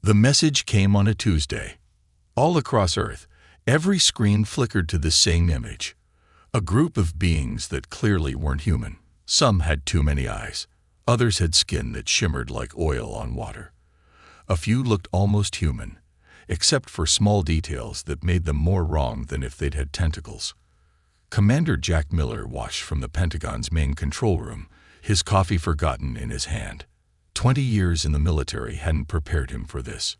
The message came on a Tuesday. All across Earth, every screen flickered to the same image. A group of beings that clearly weren't human. Some had too many eyes. Others had skin that shimmered like oil on water. A few looked almost human, except for small details that made them more wrong than if they'd had tentacles. Commander Jack Miller watched from the Pentagon's main control room, his coffee forgotten in his hand. 20 years in the military hadn't prepared him for this.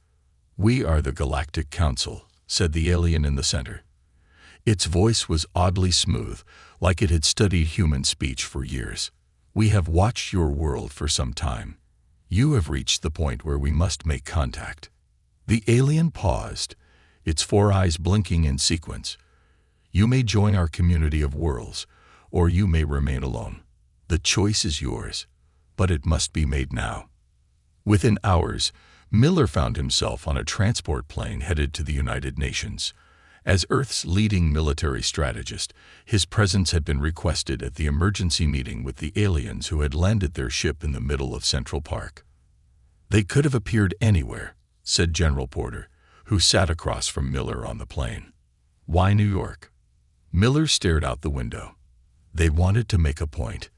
"We are the Galactic Council," said the alien in the center. Its voice was oddly smooth, like it had studied human speech for years. "We have watched your world for some time. You have reached the point where we must make contact." The alien paused, its 4 eyes blinking in sequence. "You may join our community of worlds, or you may remain alone. The choice is yours, but it must be made now." Within hours, Miller found himself on a transport plane headed to the United Nations. As Earth's leading military strategist, his presence had been requested at the emergency meeting with the aliens who had landed their ship in the middle of Central Park. "They could have appeared anywhere," said General Porter, who sat across from Miller on the plane. "Why New York?" Miller stared out the window. "They wanted to make a point.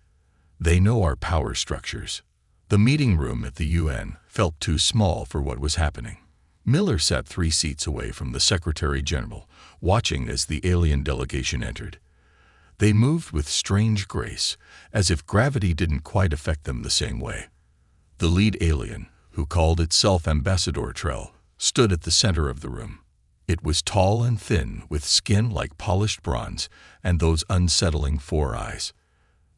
They know our power structures." The meeting room at the UN felt too small for what was happening. Miller sat 3 seats away from the Secretary General, watching as the alien delegation entered. They moved with strange grace, as if gravity didn't quite affect them the same way. The lead alien, who called itself Ambassador Trell, stood at the center of the room. It was tall and thin, with skin like polished bronze and those unsettling 4 eyes.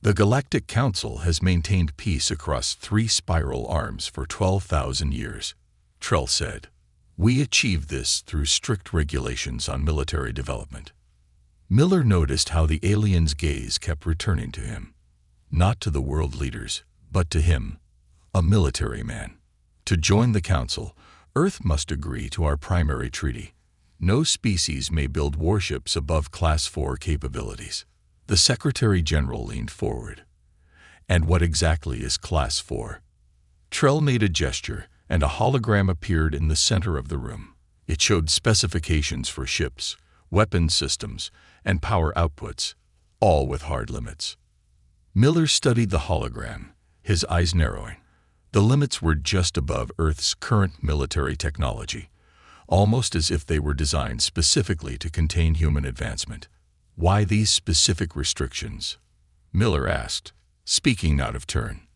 "The Galactic Council has maintained peace across 3 spiral arms for 12,000 years," Trell said. "We achieved this through strict regulations on military development." Miller noticed how the alien's gaze kept returning to him. Not to the world leaders, but to him, a military man. "To join the Council, Earth must agree to our primary treaty. No species may build warships above Class 4 capabilities." The Secretary General leaned forward. "And what exactly is Class 4? Trell made a gesture, and a hologram appeared in the center of the room. It showed specifications for ships, weapons systems, and power outputs, all with hard limits. Miller studied the hologram, his eyes narrowing. The limits were just above Earth's current military technology, almost as if they were designed specifically to contain human advancement. "Why these specific restrictions?" Miller asked, speaking out of turn.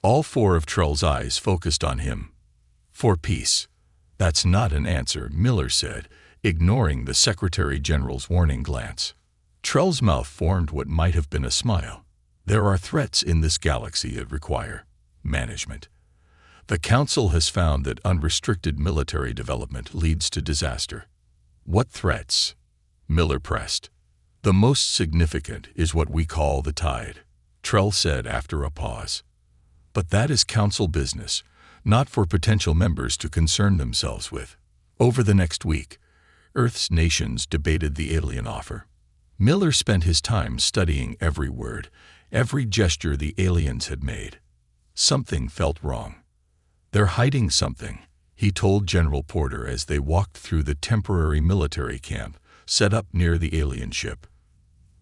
All 4 of Trell's eyes focused on him. "For peace." "That's not an answer," Miller said, ignoring the Secretary General's warning glance. Trell's mouth formed what might have been a smile. "There are threats in this galaxy that require management. The Council has found that unrestricted military development leads to disaster." "What threats?" Miller pressed. "The most significant is what we call the tide," Trell said after a pause. "But that is Council business, not for potential members to concern themselves with." Over the next week, Earth's nations debated the alien offer. Miller spent his time studying every word, every gesture the aliens had made. Something felt wrong. "They're hiding something," he told General Porter as they walked through the temporary military camp set up near the alien ship.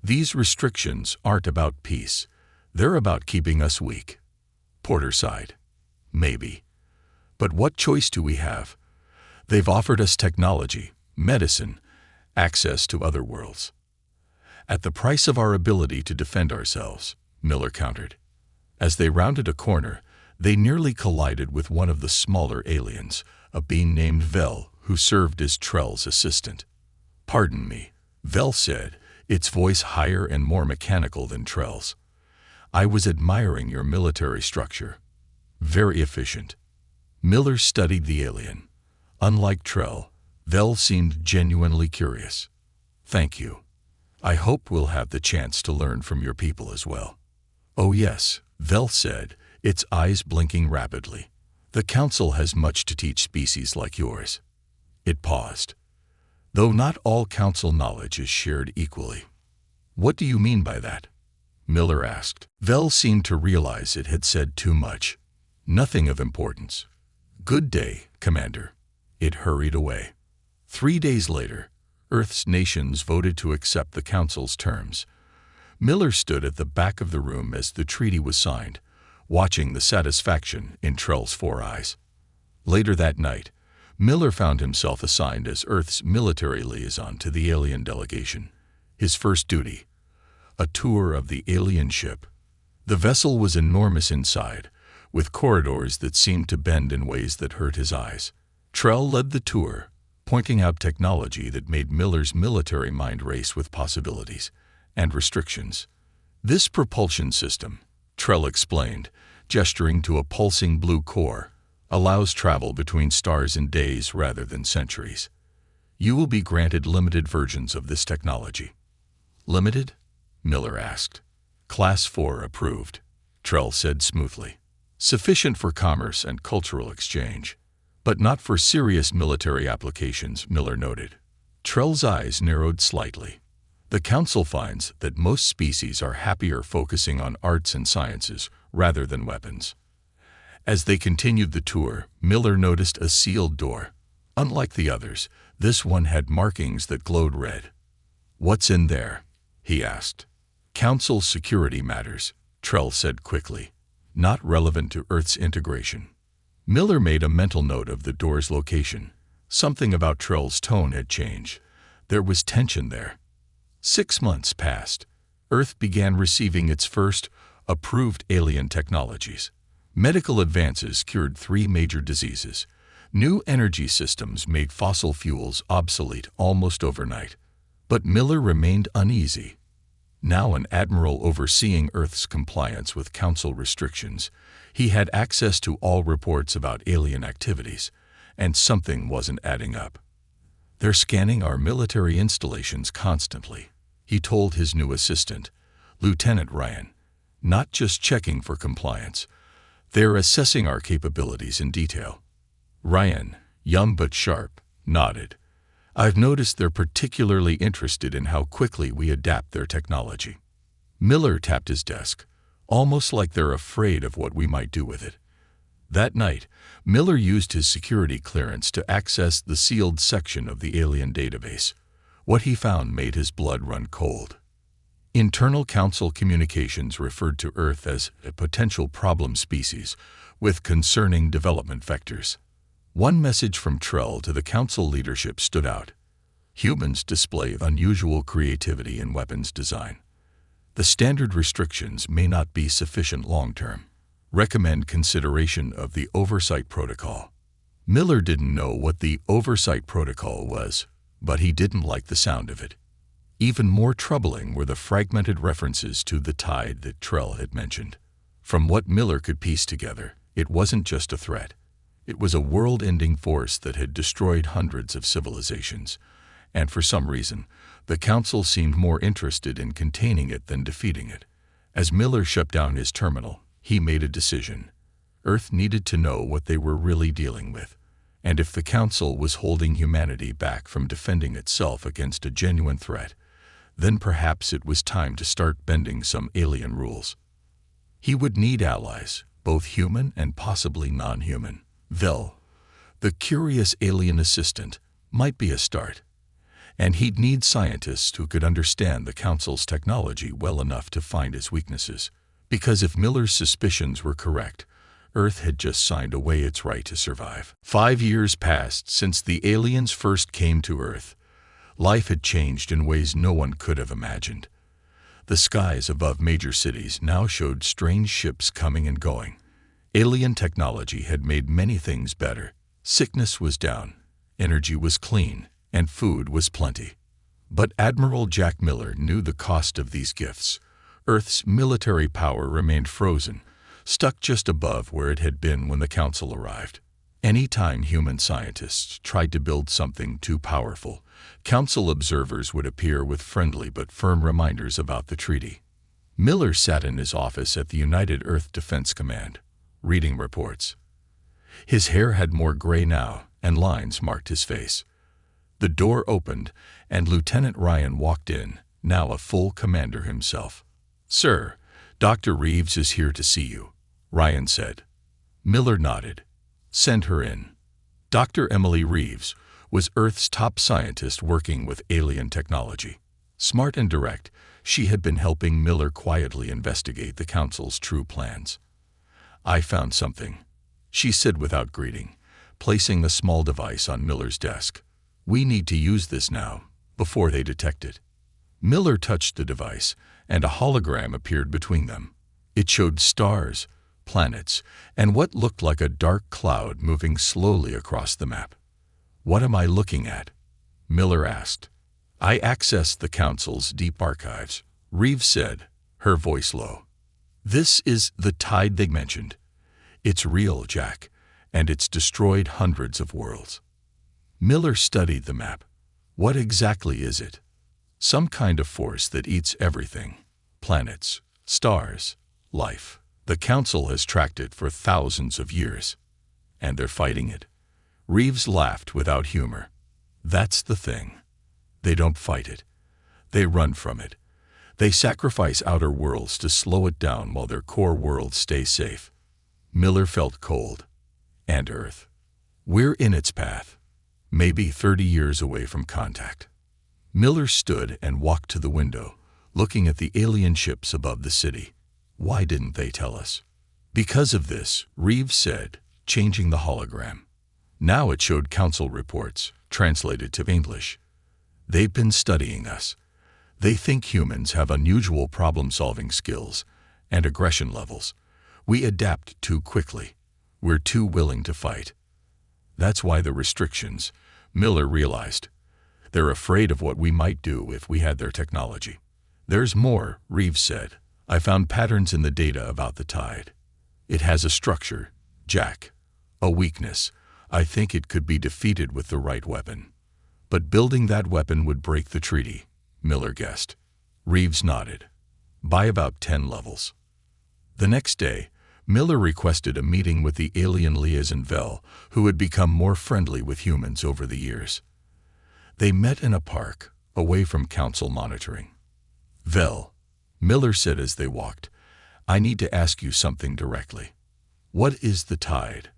"These restrictions aren't about peace. They're about keeping us weak." Porter sighed. "Maybe. But what choice do we have? They've offered us technology, medicine, access to other worlds." "At the price of our ability to defend ourselves," Miller countered. As they rounded a corner, they nearly collided with one of the smaller aliens, a being named Vel, who served as Trell's assistant. "Pardon me," Vel said, its voice higher and more mechanical than Trell's. "I was admiring your military structure. Very efficient." Miller studied the alien. Unlike Trell, Vel seemed genuinely curious. "Thank you. I hope we'll have the chance to learn from your people as well." "Oh yes," Vel said, its eyes blinking rapidly. "The Council has much to teach species like yours." It paused. "Though not all Council knowledge is shared equally." "What do you mean by that?" Miller asked. Vel seemed to realize it had said too much. "Nothing of importance." "Good day, Commander." It hurried away. 3 days later, Earth's nations voted to accept the Council's terms. Miller stood at the back of the room as the treaty was signed, watching the satisfaction in Trell's 4 eyes. Later that night, Miller found himself assigned as Earth's military liaison to the alien delegation. His first duty, a tour of the alien ship. The vessel was enormous inside, with corridors that seemed to bend in ways that hurt his eyes. Trell led the tour, pointing out technology that made Miller's military mind race with possibilities and restrictions. This propulsion system, Trell explained, gesturing to a pulsing blue core, allows travel between stars in days rather than centuries. You will be granted limited versions of this technology. Limited? Miller asked. Class 4 approved, Trell said smoothly. Sufficient for commerce and cultural exchange, but not for serious military applications, Miller noted. Trell's eyes narrowed slightly. The Council finds that most species are happier focusing on arts and sciences rather than weapons. As they continued the tour, Miller noticed a sealed door. Unlike the others, this one had markings that glowed red. What's in there? He asked. Council security matters, Trell said quickly, not relevant to Earth's integration. Miller made a mental note of the door's location. Something about Trell's tone had changed. There was tension there. 6 months passed. Earth began receiving its first approved alien technologies. Medical advances cured 3 major diseases. New energy systems made fossil fuels obsolete almost overnight. But Miller remained uneasy. Now an admiral overseeing Earth's compliance with Council restrictions, he had access to all reports about alien activities, and something wasn't adding up. They're scanning our military installations constantly, he told his new assistant, Lieutenant Ryan. Not just checking for compliance. They're assessing our capabilities in detail. Ryan, young but sharp, nodded. I've noticed they're particularly interested in how quickly we adapt their technology. Miller tapped his desk, almost like they're afraid of what we might do with it. That night, Miller used his security clearance to access the sealed section of the alien database. What he found made his blood run cold. Internal Council communications referred to Earth as a potential problem species with concerning development vectors. One message from Trell to the Council leadership stood out. Humans display unusual creativity in weapons design. The standard restrictions may not be sufficient long-term. Recommend consideration of the Oversight Protocol. Miller didn't know what the Oversight Protocol was, but he didn't like the sound of it. Even more troubling were the fragmented references to the tide that Trell had mentioned. From what Miller could piece together, it wasn't just a threat. It was a world-ending force that had destroyed hundreds of civilizations, and for some reason, the Council seemed more interested in containing it than defeating it. As Miller shut down his terminal, he made a decision. Earth needed to know what they were really dealing with, and if the Council was holding humanity back from defending itself against a genuine threat, then perhaps it was time to start bending some alien rules. He would need allies, both human and possibly non-human. Vel, the curious alien assistant, might be a start. And he'd need scientists who could understand the Council's technology well enough to find its weaknesses. Because if Miller's suspicions were correct, Earth had just signed away its right to survive. 5 years passed since the aliens first came to Earth. Life had changed in ways no one could have imagined. The skies above major cities now showed strange ships coming and going. Alien technology had made many things better. Sickness was down, energy was clean, and food was plenty. But Admiral Jack Miller knew the cost of these gifts. Earth's military power remained frozen, stuck just above where it had been when the Council arrived. Any time human scientists tried to build something too powerful, Council observers would appear with friendly but firm reminders about the treaty. Miller sat in his office at the United Earth Defense Command, reading reports. His hair had more gray now, and lines marked his face. The door opened, and Lieutenant Ryan walked in, now a full commander himself. "Sir, Dr. Reeves is here to see you," Ryan said. Miller nodded. "Send her in." Dr. Emily Reeves was Earth's top scientist working with alien technology. Smart and direct, she had been helping Miller quietly investigate the Council's true plans. "I found something," she said without greeting, placing the small device on Miller's desk. "We need to use this now, before they detect it." Miller touched the device, and a hologram appeared between them. It showed stars, planets, and what looked like a dark cloud moving slowly across the map. "What am I looking at?" Miller asked. "I accessed the Council's deep archives," Reeves said, her voice low. "This is the tide they mentioned. It's real, Jack, and it's destroyed hundreds of worlds." Miller studied the map. "What exactly is it?" "Some kind of force that eats everything. Planets, stars, life. The Council has tracked it for thousands of years. And they're fighting it." Reeves laughed without humor. "That's the thing. They don't fight it. They run from it. They sacrifice outer worlds to slow it down while their core worlds stay safe." Miller felt cold. "And Earth? We're in its path, maybe 30 years away from contact." Miller stood and walked to the window, looking at the alien ships above the city. "Why didn't they tell us?" "Because of this," Reeves said, changing the hologram. Now it showed Council reports, translated to English. "They've been studying us. They think humans have unusual problem-solving skills and aggression levels. We adapt too quickly. We're too willing to fight. That's why the restrictions," Miller realized. "They're afraid of what we might do if we had their technology." "There's more," Reeves said. "I found patterns in the data about the tide. It has a structure, Jack. A weakness. I think it could be defeated with the right weapon. But building that weapon would break the treaty," Miller guessed. Reeves nodded. "By about 10 levels." The next day, Miller requested a meeting with the alien liaison Vel, who had become more friendly with humans over the years. They met in a park, away from Council monitoring. "Vel," Miller said as they walked, "I need to ask you something directly. What is the tide,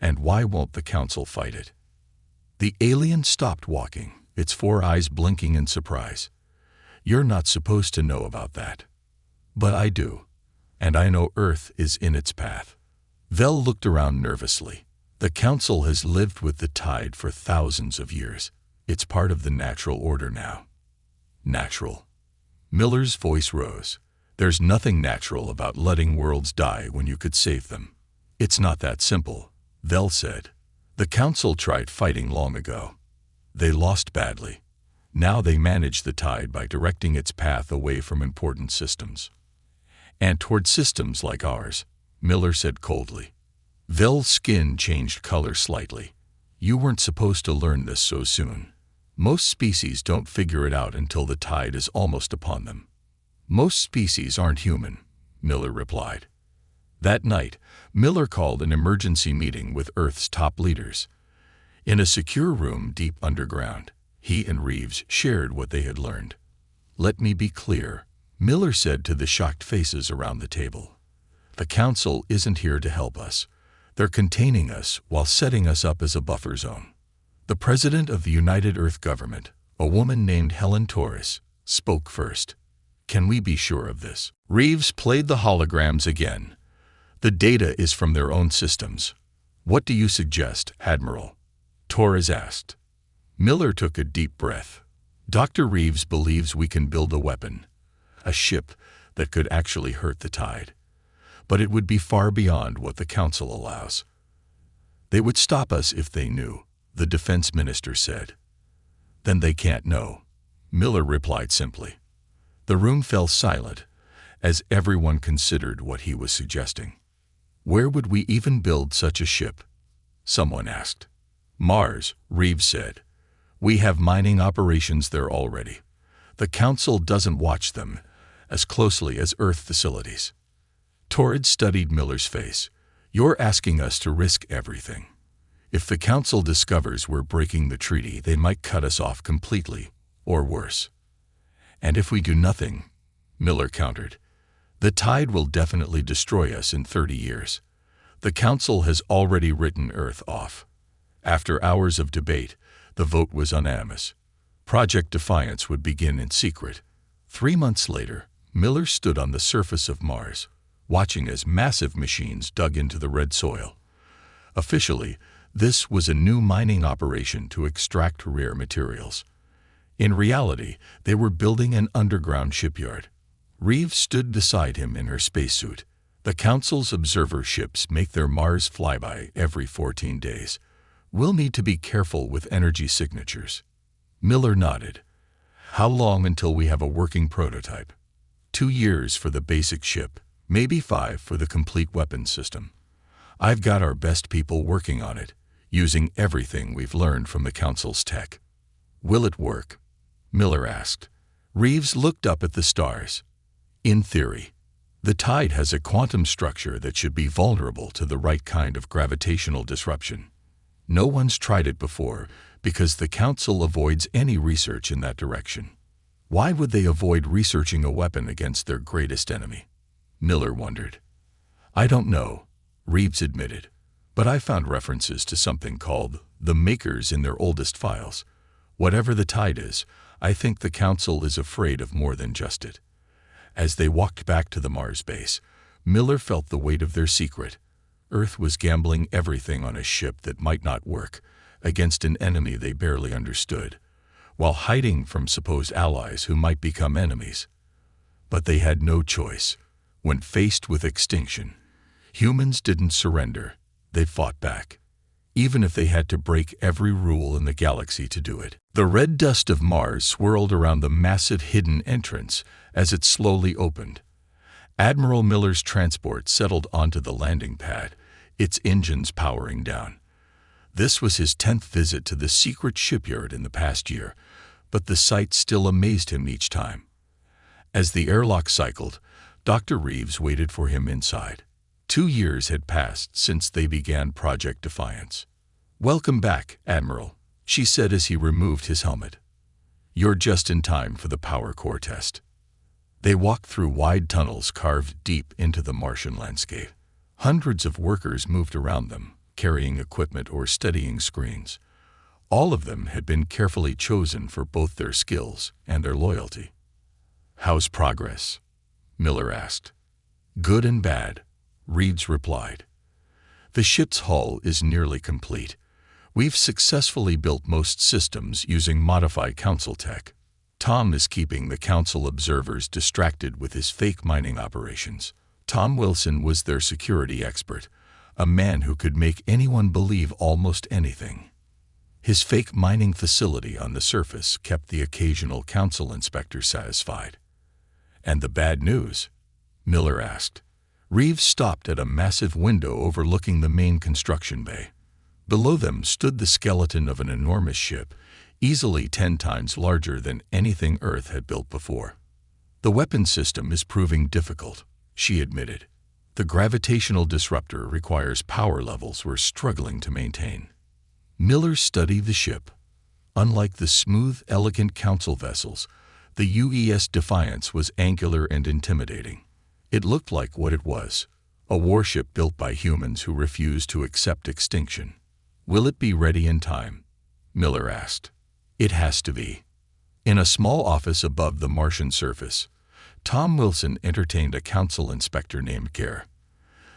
and why won't the Council fight it?" The alien stopped walking, its 4 eyes blinking in surprise. "You're not supposed to know about that." "But I do, and I know Earth is in its path." Vel looked around nervously. "The Council has lived with the tide for thousands of years. It's part of the natural order now." "Natural?" Miller's voice rose. "There's nothing natural about letting worlds die when you could save them." "It's not that simple," Vel said. "The Council tried fighting long ago. They lost badly. Now they manage the tide by directing its path away from important systems. And toward systems like ours," Miller said coldly. Vel's skin changed color slightly. "You weren't supposed to learn this so soon. Most species don't figure it out until the tide is almost upon them." "Most species aren't human," Miller replied. That night, Miller called an emergency meeting with Earth's top leaders. In a secure room deep underground, he and Reeves shared what they had learned. "Let me be clear," Miller said to the shocked faces around the table. "The Council isn't here to help us. They're containing us while setting us up as a buffer zone." The president of the United Earth Government, a woman named Helen Torres, spoke first. "Can we be sure of this?" Reeves played the holograms again. "The data is from their own systems. What do you suggest, Admiral?" Torres asked. Miller took a deep breath. "Dr. Reeves believes we can build a weapon, a ship that could actually hurt the tide. But it would be far beyond what the Council allows. They would stop us if they knew," the defense minister said. "Then they can't know," Miller replied simply. The room fell silent as everyone considered what he was suggesting. "Where would we even build such a ship?" someone asked. "Mars," Reeves said. "We have mining operations there already. The Council doesn't watch them as closely as Earth facilities." Torres studied Miller's face. "You're asking us to risk everything. If the Council discovers we're breaking the treaty, they might cut us off completely, or worse." "And if we do nothing," Miller countered, "the tide will definitely destroy us in 30 years. The Council has already written Earth off. After hours of debate, the vote was unanimous. Project Defiance would begin in secret. 3 months later, Miller stood on the surface of Mars, watching as massive machines dug into the red soil. Officially, this was a new mining operation to extract rare materials. In reality, they were building an underground shipyard. Reeves stood beside him in her spacesuit. The Council's observer ships make their Mars flyby every 14 days. We'll need to be careful with energy signatures. Miller nodded. How long until we have a working prototype? 2 years for the basic ship, maybe 5 for the complete weapons system. I've got our best people working on it, using everything we've learned from the Council's tech. Will it work? Miller asked. Reeves looked up at the stars. In theory, the tide has a quantum structure that should be vulnerable to the right kind of gravitational disruption. No one's tried it before because the Council avoids any research in that direction. Why would they avoid researching a weapon against their greatest enemy? Miller wondered. I don't know, Reeves admitted, but I found references to something called the Makers in their oldest files. Whatever the tide is, I think the Council is afraid of more than just it. As they walked back to the Mars base, Miller felt the weight of their secret. Earth was gambling everything on a ship that might not work against an enemy they barely understood, while hiding from supposed allies who might become enemies. But they had no choice. When faced with extinction, humans didn't surrender. They fought back, even if they had to break every rule in the galaxy to do it. The red dust of Mars swirled around the massive hidden entrance as it slowly opened. Admiral Miller's transport settled onto the landing pad, its engines powering down. This was his 10th visit to the secret shipyard in the past year, but the sight still amazed him each time. As the airlock cycled, Dr. Reeves waited for him inside. 2 years had passed since they began Project Defiance. Welcome back, Admiral, she said as he removed his helmet. You're just in time for the power core test. They walked through wide tunnels carved deep into the Martian landscape. Hundreds of workers moved around them, carrying equipment or studying screens. All of them had been carefully chosen for both their skills and their loyalty. How's progress? Miller asked. Good and bad, Reeves replied. The ship's hull is nearly complete. We've successfully built most systems using modified Council tech. Tom is keeping the Council observers distracted with his fake mining operations. Tom Wilson was their security expert, a man who could make anyone believe almost anything. His fake mining facility on the surface kept the occasional Council inspector satisfied. And the bad news? Miller asked. Reeves stopped at a massive window overlooking the main construction bay. Below them stood the skeleton of an enormous ship, easily 10 times larger than anything Earth had built before. The weapon system is proving difficult, she admitted. The gravitational disruptor requires power levels we're struggling to maintain. Miller studied the ship. Unlike the smooth, elegant Council vessels, the UES Defiance was angular and intimidating. It looked like what it was, a warship built by humans who refused to accept extinction. Will it be ready in time? Miller asked. It has to be. In a small office above the Martian surface, Tom Wilson entertained a Council inspector named Gare.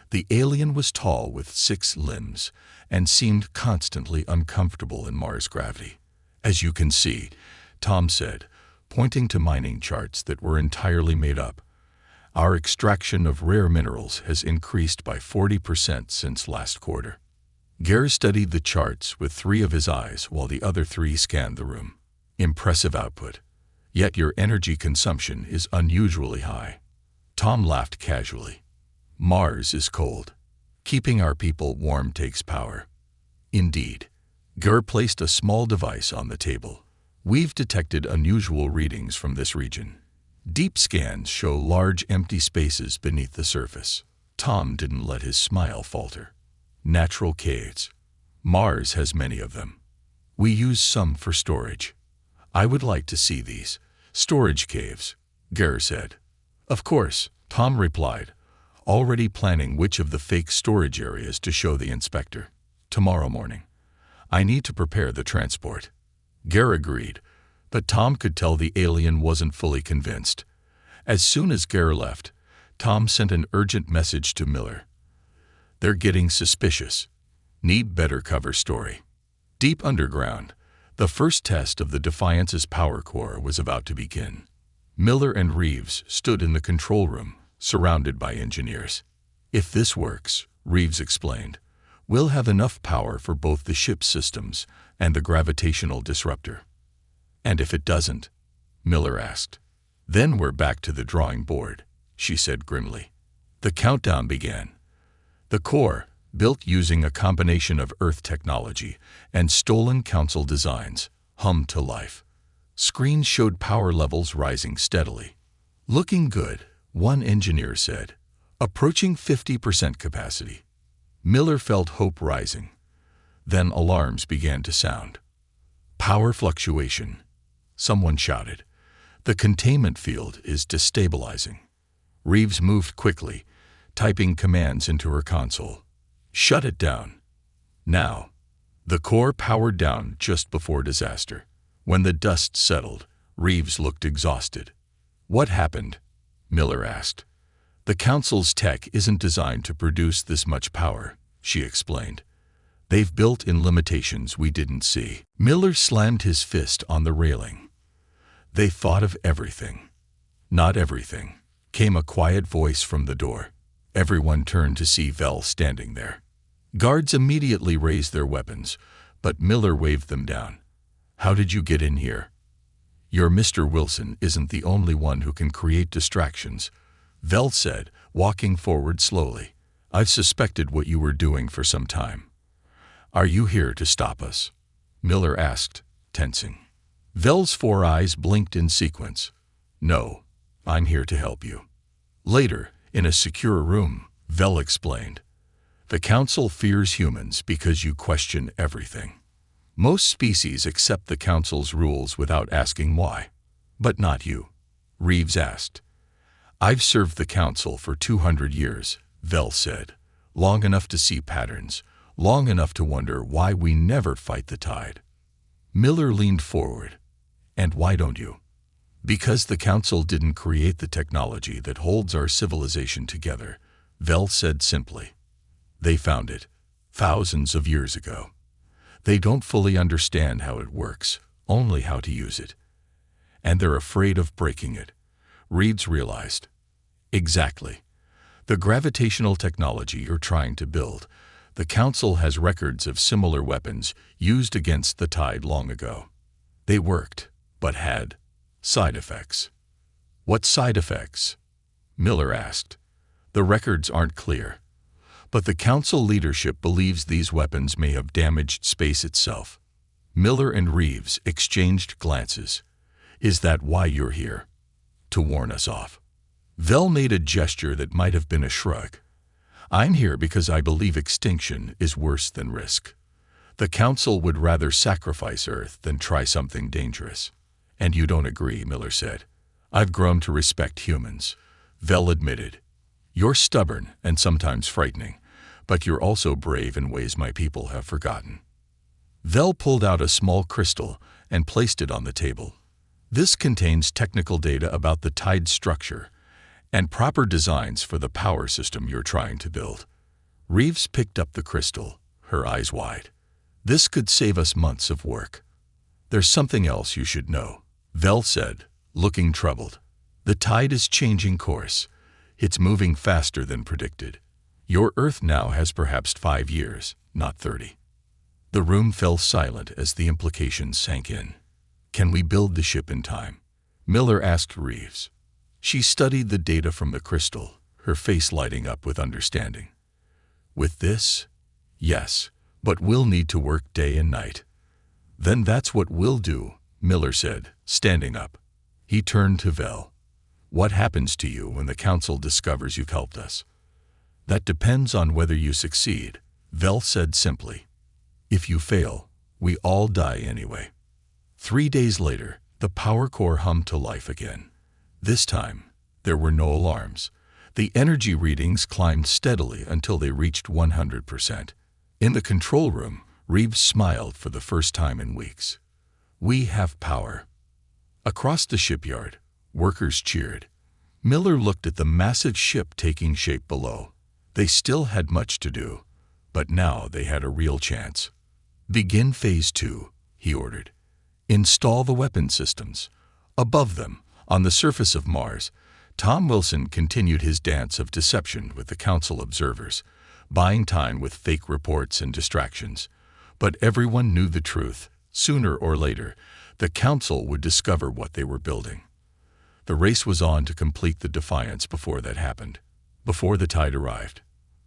The alien was tall with 6 limbs and seemed constantly uncomfortable in Mars gravity. As you can see, Tom said, pointing to mining charts that were entirely made up. Our extraction of rare minerals has increased by 40% since last quarter. Gare studied the charts with 3 of his eyes while the other 3 scanned the room. Impressive output. Yet your energy consumption is unusually high. Tom laughed casually. Mars is cold. Keeping our people warm takes power. Indeed. Gare placed a small device on the table. We've detected unusual readings from this region. Deep scans show large empty spaces beneath the surface. Tom didn't let his smile falter. Natural caves. Mars has many of them. We use some for storage. I would like to see these storage caves, Gare said. Of course, Tom replied, already planning which of the fake storage areas to show the inspector. Tomorrow morning. I need to prepare the transport. Gare agreed, but Tom could tell the alien wasn't fully convinced. As soon as Gare left, Tom sent an urgent message to Miller. They're getting suspicious. Need better cover story. Deep underground, the first test of the Defiance's power core was about to begin. Miller and Reeves stood in the control room, surrounded by engineers. If this works, Reeves explained, we'll have enough power for both the ship's systems and the gravitational disruptor. And if it doesn't? Miller asked. Then we're back to the drawing board, she said grimly. The countdown began. The core, built using a combination of Earth technology and stolen Council designs, hummed to life. Screens showed power levels rising steadily. Looking good, one engineer said. Approaching 50% capacity. Miller felt hope rising. Then alarms began to sound. Power fluctuation. Someone shouted. The containment field is destabilizing. Reeves moved quickly, typing commands into her console. Shut it down. Now. The core powered down just before disaster. When the dust settled, Reeves looked exhausted. What happened? Miller asked. The Council's tech isn't designed to produce this much power, she explained. They've built in limitations we didn't see. Miller slammed his fist on the railing. They thought of everything. Not everything, came a quiet voice from the door. Everyone turned to see Vel standing there. Guards immediately raised their weapons, but Miller waved them down. How did you get in here? Your Mr. Wilson isn't the only one who can create distractions, Vel said, walking forward slowly. I've suspected what you were doing for some time. Are you here to stop us? Miller asked, tensing. Vel's 4 eyes blinked in sequence. No, I'm here to help you. Later, in a secure room, Vel explained. The Council fears humans because you question everything. Most species accept the Council's rules without asking why. But not you, Reeves asked. I've served the Council for 200 years, Vel said. Long enough to see patterns, long enough to wonder why we never fight the tide. Miller leaned forward. And why don't you? Because the Council didn't create the technology that holds our civilization together, Vel said simply. They found it, thousands of years ago. They don't fully understand how it works, only how to use it. And they're afraid of breaking it, Reeves realized. Exactly. The gravitational technology you're trying to build, the Council has records of similar weapons used against the tide long ago. They worked, but had side effects. What side effects? Miller asked. The records aren't clear. But the Council leadership believes these weapons may have damaged space itself. Miller and Reeves exchanged glances. Is that why you're here? To warn us off. Vel made a gesture that might have been a shrug. I'm here because I believe extinction is worse than risk. The Council would rather sacrifice Earth than try something dangerous. And you don't agree, Miller said. I've grown to respect humans, Vel admitted. You're stubborn and sometimes frightening, but you're also brave in ways my people have forgotten. Vel pulled out a small crystal and placed it on the table. This contains technical data about the tide structure and proper designs for the power system you're trying to build. Reeves picked up the crystal, her eyes wide. This could save us months of work. There's something else you should know, Vel said, looking troubled. The tide is changing course. It's moving faster than predicted. Your Earth now has perhaps 5 years, not 30. The room fell silent as the implications sank in. Can we build the ship in time? Miller asked Reeves. She studied the data from the crystal, her face lighting up with understanding. With this? Yes, but we'll need to work day and night. Then that's what we'll do, Miller said, standing up. He turned to Vel. What happens to you when the Council discovers you've helped us? That depends on whether you succeed, Vel said simply. If you fail, we all die anyway. 3 days later, the power core hummed to life again. This time, there were no alarms. The energy readings climbed steadily until they reached 100%. In the control room, Reeves smiled for the first time in weeks. We have power. Across the shipyard, workers cheered. Miller looked at the massive ship taking shape below. They still had much to do, but now they had a real chance. Begin Phase 2, he ordered. Install the weapon systems. Above them, on the surface of Mars, Tom Wilson continued his dance of deception with the Council observers, buying time with fake reports and distractions. But everyone knew the truth. Sooner or later, the Council would discover what they were building. The race was on to complete the defiance before that happened, before the tide arrived,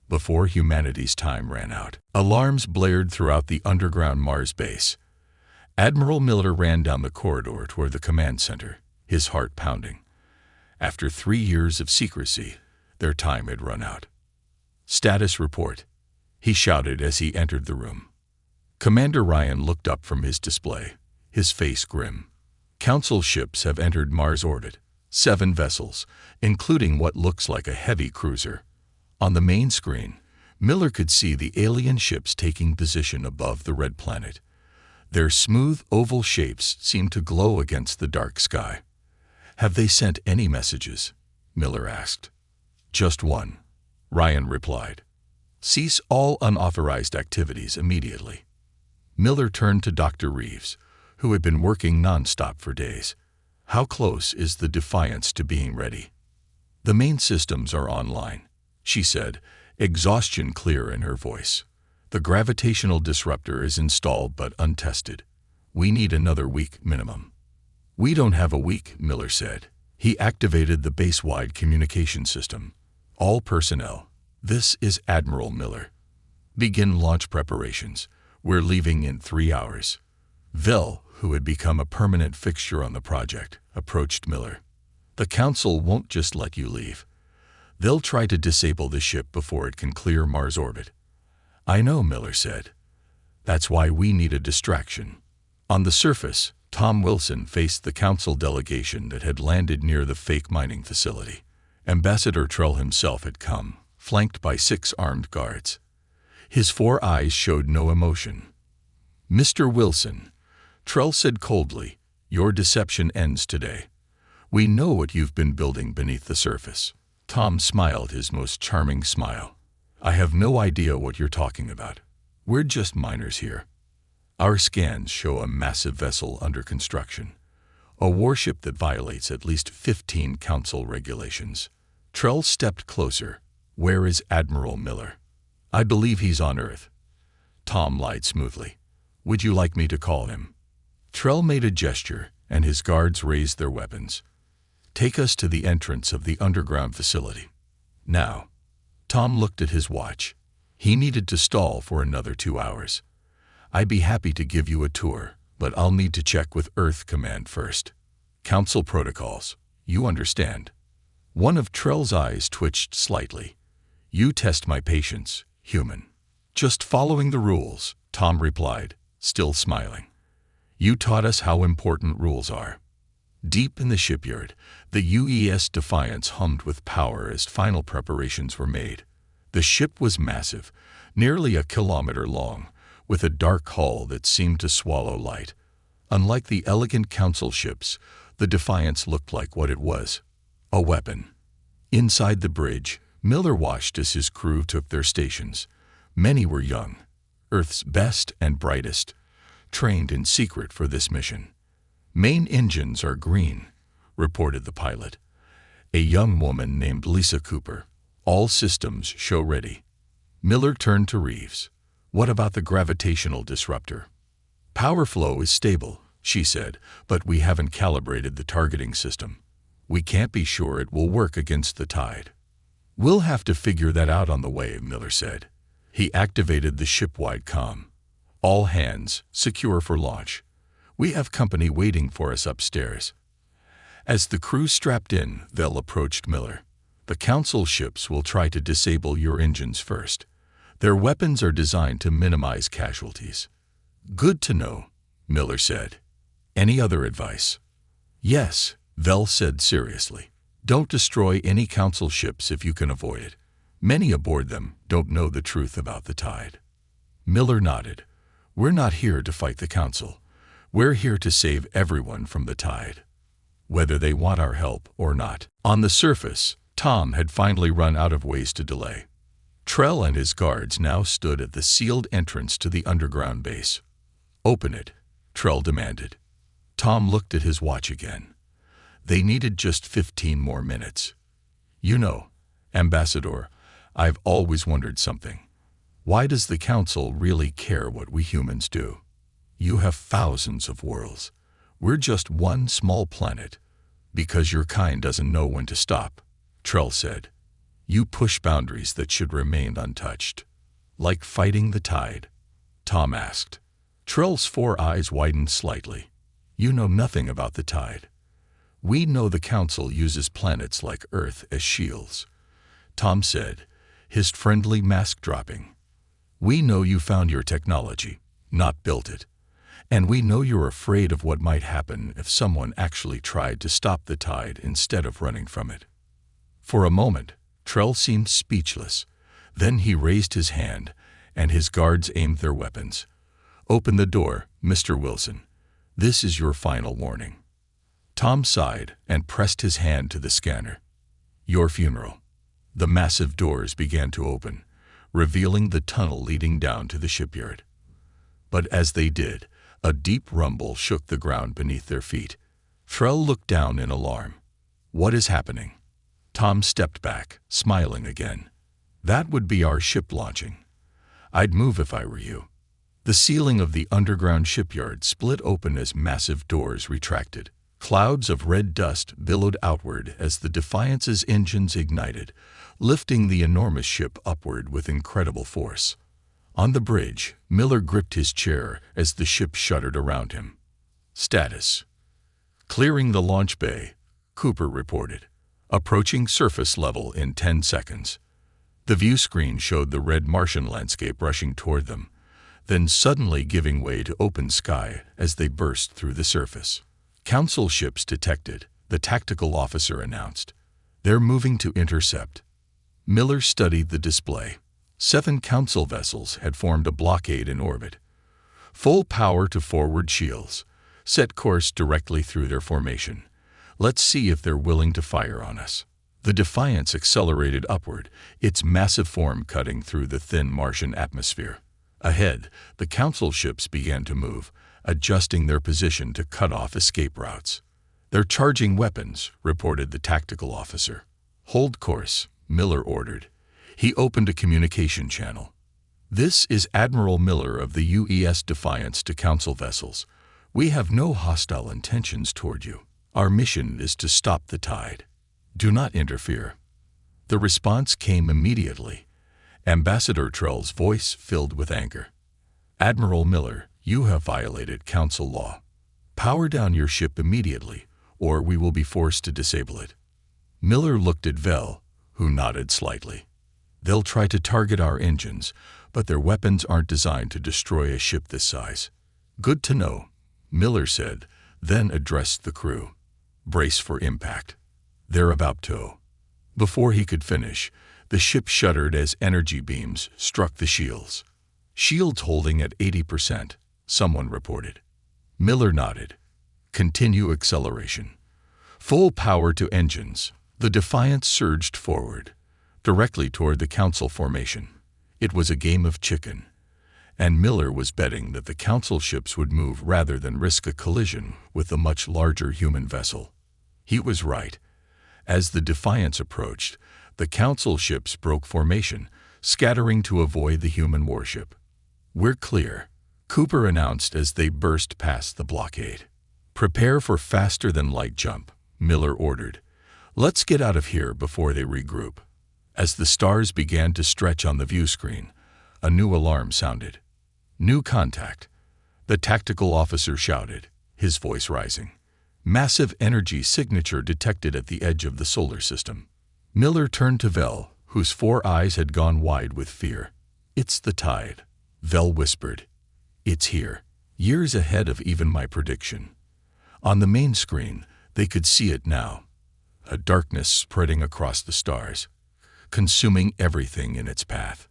before humanity's time ran out. Alarms blared throughout the underground Mars base. Admiral Miller ran down the corridor toward the command center, his heart pounding. After 3 years of secrecy, their time had run out. Status report, he shouted as he entered the room. Commander Ryan looked up from his display, his face grim. Council ships have entered Mars orbit, 7 vessels, including what looks like a heavy cruiser. On the main screen, Miller could see the alien ships taking position above the red planet. Their smooth oval shapes seemed to glow against the dark sky. Have they sent any messages? Miller asked. Just one, Ryan replied. Cease all unauthorized activities immediately. Miller turned to Dr. Reeves, who had been working non-stop for days. How close is the Defiance to being ready? The main systems are online, she said, exhaustion clear in her voice. The gravitational disruptor is installed but untested. We need another week minimum. We don't have a week, Miller said. He activated the base-wide communication system. All personnel. This is Admiral Miller. Begin launch preparations. We're leaving in 3 hours. Vel, who had become a permanent fixture on the project, approached Miller. The Council won't just let you leave. They'll try to disable the ship before it can clear Mars orbit. I know, Miller said. That's why we need a distraction. On the surface, Tom Wilson faced the Council delegation that had landed near the fake mining facility. Ambassador Trell himself had come, flanked by 6 armed guards. His 4 eyes showed no emotion. Mr. Wilson, Trell said coldly, your deception ends today. We know what you've been building beneath the surface. Tom smiled his most charming smile. I have no idea what you're talking about. We're just miners here. Our scans show a massive vessel under construction, a warship that violates at least 15 Council regulations. Trell stepped closer. Where is Admiral Miller? I believe he's on Earth. Tom lied smoothly. Would you like me to call him? Trell made a gesture, and his guards raised their weapons. Take us to the entrance of the underground facility. Now. Tom looked at his watch. He needed to stall for another 2 hours. I'd be happy to give you a tour, but I'll need to check with Earth Command first. Council protocols. You understand. One of Trell's eyes twitched slightly. You test my patience, human. Just following the rules, Tom replied, still smiling. You taught us how important rules are. Deep in the shipyard, the UES Defiance hummed with power as final preparations were made. The ship was massive, nearly 1 kilometer long, with a dark hull that seemed to swallow light. Unlike the elegant Council ships, the Defiance looked like what it was, a weapon. Inside the bridge, Miller watched as his crew took their stations. Many were young, Earth's best and brightest, trained in secret for this mission. Main engines are green, reported the pilot. A young woman named Lisa Cooper. All systems show ready. Miller turned to Reeves. What about the gravitational disruptor? Power flow is stable, she said, but we haven't calibrated the targeting system. We can't be sure it will work against the tide. We'll have to figure that out on the way, Miller said. He activated the ship-wide comm. All hands, secure for launch. We have company waiting for us upstairs. As the crew strapped in, Vel approached Miller. The Council ships will try to disable your engines first. Their weapons are designed to minimize casualties. Good to know, Miller said. Any other advice? Yes, Vel said seriously. Don't destroy any Council ships if you can avoid it. Many aboard them don't know the truth about the tide. Miller nodded. We're not here to fight the Council. We're here to save everyone from the tide, whether they want our help or not." On the surface, Tom had finally run out of ways to delay. Trell and his guards now stood at the sealed entrance to the underground base. "Open it," Trell demanded. Tom looked at his watch again. They needed just 15 more minutes. "You know, Ambassador, I've always wondered something. Why does the Council really care what we humans do? You have thousands of worlds. We're just one small planet. Because your kind doesn't know when to stop," Trell said. "You push boundaries that should remain untouched." "Like fighting the tide?" Tom asked. Trell's 4 eyes widened slightly. "You know nothing about the tide. We know the Council uses planets like Earth as shields," Tom said, his friendly mask dropping. "We know you found your technology, not built it. And we know you're afraid of what might happen if someone actually tried to stop the tide instead of running from it." For a moment, Trell seemed speechless. Then he raised his hand, and his guards aimed their weapons. "Open the door, Mr. Wilson. This is your final warning." Tom sighed and pressed his hand to the scanner. "Your funeral." The massive doors began to open, revealing the tunnel leading down to the shipyard. But as they did, a deep rumble shook the ground beneath their feet. Trell looked down in alarm. "What is happening?" Tom stepped back, smiling again. "That would be our ship launching. I'd move if I were you." The ceiling of the underground shipyard split open as massive doors retracted. Clouds of red dust billowed outward as the Defiance's engines ignited, lifting the enormous ship upward with incredible force. On the bridge, Miller gripped his chair as the ship shuddered around him. "Status." "Clearing the launch bay," Cooper reported. "Approaching surface level in 10 seconds. The view screen showed the red Martian landscape rushing toward them, then suddenly giving way to open sky as they burst through the surface. "Council ships detected," the tactical officer announced. "They're moving to intercept." Miller studied the display. 7 Council vessels had formed a blockade in orbit. "Full power to forward shields. Set course directly through their formation. Let's see if they're willing to fire on us." The Defiance accelerated upward, its massive form cutting through the thin Martian atmosphere. Ahead, the Council ships began to move, adjusting their position to cut off escape routes. "They're charging weapons," reported the tactical officer. "Hold course," Miller ordered. He opened a communication channel. "This is Admiral Miller of the UES Defiance to Council vessels. We have no hostile intentions toward you. Our mission is to stop the tide. Do not interfere." The response came immediately. Ambassador Trell's voice filled with anger. "Admiral Miller, you have violated Council law. Power down your ship immediately, or we will be forced to disable it." Miller looked at Vel, who nodded slightly. "They'll try to target our engines, but their weapons aren't designed to destroy a ship this size." "Good to know," Miller said, then addressed the crew. "Brace for impact. They're about to." Before he could finish, the ship shuddered as energy beams struck the shields. "Shields holding at 80%, someone reported. Miller nodded. "Continue acceleration. Full power to engines." The Defiance surged forward, directly toward the Council formation. It was a game of chicken, and Miller was betting that the Council ships would move rather than risk a collision with the much larger human vessel. He was right. As the Defiance approached, the Council ships broke formation, scattering to avoid the human warship. "We're clear," Cooper announced as they burst past the blockade. "Prepare for faster-than-light jump," Miller ordered. "Let's get out of here before they regroup." As the stars began to stretch on the view screen, a new alarm sounded. "New contact," the tactical officer shouted, his voice rising. "Massive energy signature detected at the edge of the solar system." Miller turned to Vel, whose 4 eyes had gone wide with fear. "It's the tide," Vel whispered. "It's here, years ahead of even my prediction." On the main screen, they could see it now, a darkness spreading across the stars, consuming everything in its path.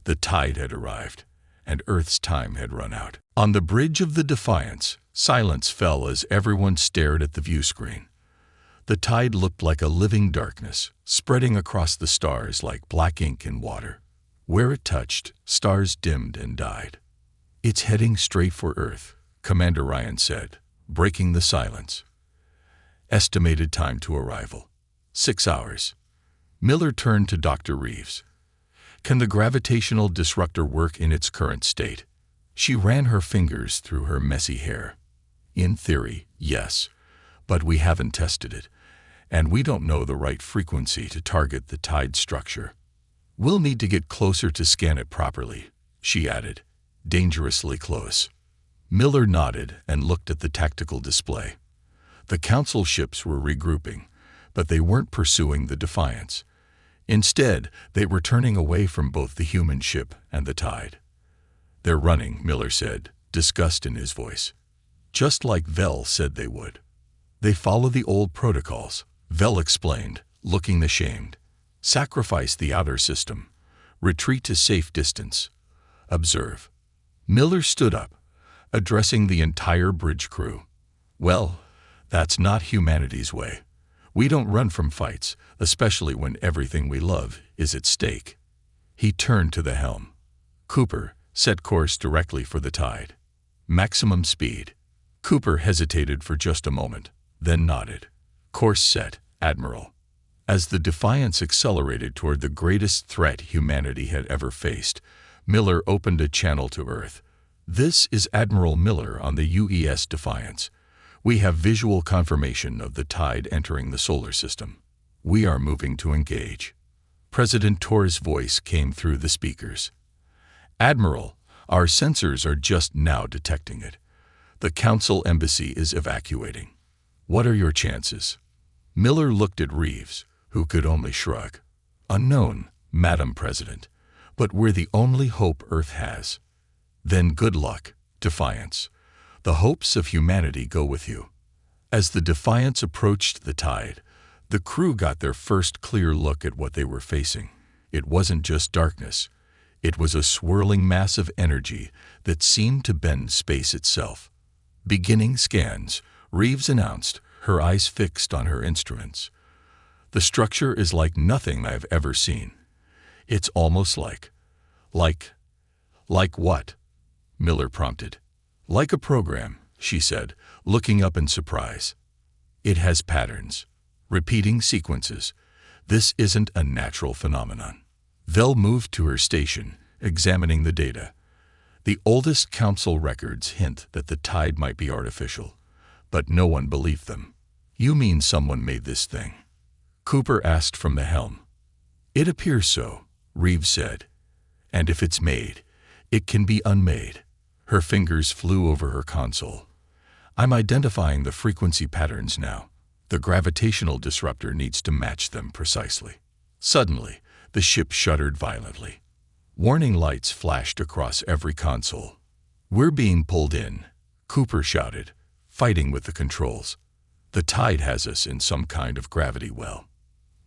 The tide had arrived, and Earth's time had run out. On the bridge of the Defiance, silence fell as everyone stared at the view screen. The tide looked like a living darkness, spreading across the stars like black ink in water. Where it touched, stars dimmed and died. "It's heading straight for Earth," Commander Ryan said, breaking the silence. "Estimated time to arrival: 6 hours." Miller turned to Dr. Reeves. "Can the gravitational disruptor work in its current state?" She ran her fingers through her messy hair. "In theory, yes, but we haven't tested it, and we don't know the right frequency to target the tide structure. We'll need to get closer to scan it properly," she added, "dangerously close." Miller nodded and looked at the tactical display. The Council ships were regrouping, but they weren't pursuing the Defiance. Instead, they were turning away from both the human ship and the tide. "They're running," Miller said, disgust in his voice. "Just like Vel said they would." "They follow the old protocols," Vel explained, looking ashamed. "Sacrifice the outer system. Retreat to safe distance. Observe." Miller stood up, addressing the entire bridge crew. "Well, that's not humanity's way. We don't run from fights, especially when everything we love is at stake." He turned to the helm. "Cooper, set course directly for the tide. Maximum speed." Cooper hesitated for just a moment, then nodded. "Course set, Admiral." As the Defiance accelerated toward the greatest threat humanity had ever faced, Miller opened a channel to Earth. "This is Admiral Miller on the UES Defiance. We have visual confirmation of the tide entering the solar system. We are moving to engage." President Torres' voice came through the speakers. "Admiral, our sensors are just now detecting it. The Council embassy is evacuating. What are your chances?" Miller looked at Reeves, who could only shrug. "Unknown, Madam President, but we're the only hope Earth has." "Then good luck, Defiance. The hopes of humanity go with you." As the Defiance approached the tide, the crew got their first clear look at what they were facing. It wasn't just darkness. It was a swirling mass of energy that seemed to bend space itself. "Beginning scans," Reeves announced, her eyes fixed on her instruments. "The structure is like nothing I've ever seen. It's almost like what?" Miller prompted. "Like a program," she said, looking up in surprise. "It has patterns, repeating sequences. This isn't a natural phenomenon." Vel moved to her station, examining the data. The oldest Council records hint that the tide might be artificial, but no one believed them. "You mean someone made this thing?" Cooper asked from the helm. "It appears so," Reeves said. "And if it's made, it can be unmade." Her fingers flew over her console. "I'm identifying the frequency patterns now. The gravitational disruptor needs to match them precisely." Suddenly, the ship shuddered violently. Warning lights flashed across every console. "We're being pulled in," Cooper shouted, fighting with the controls. "The tide has us in some kind of gravity well."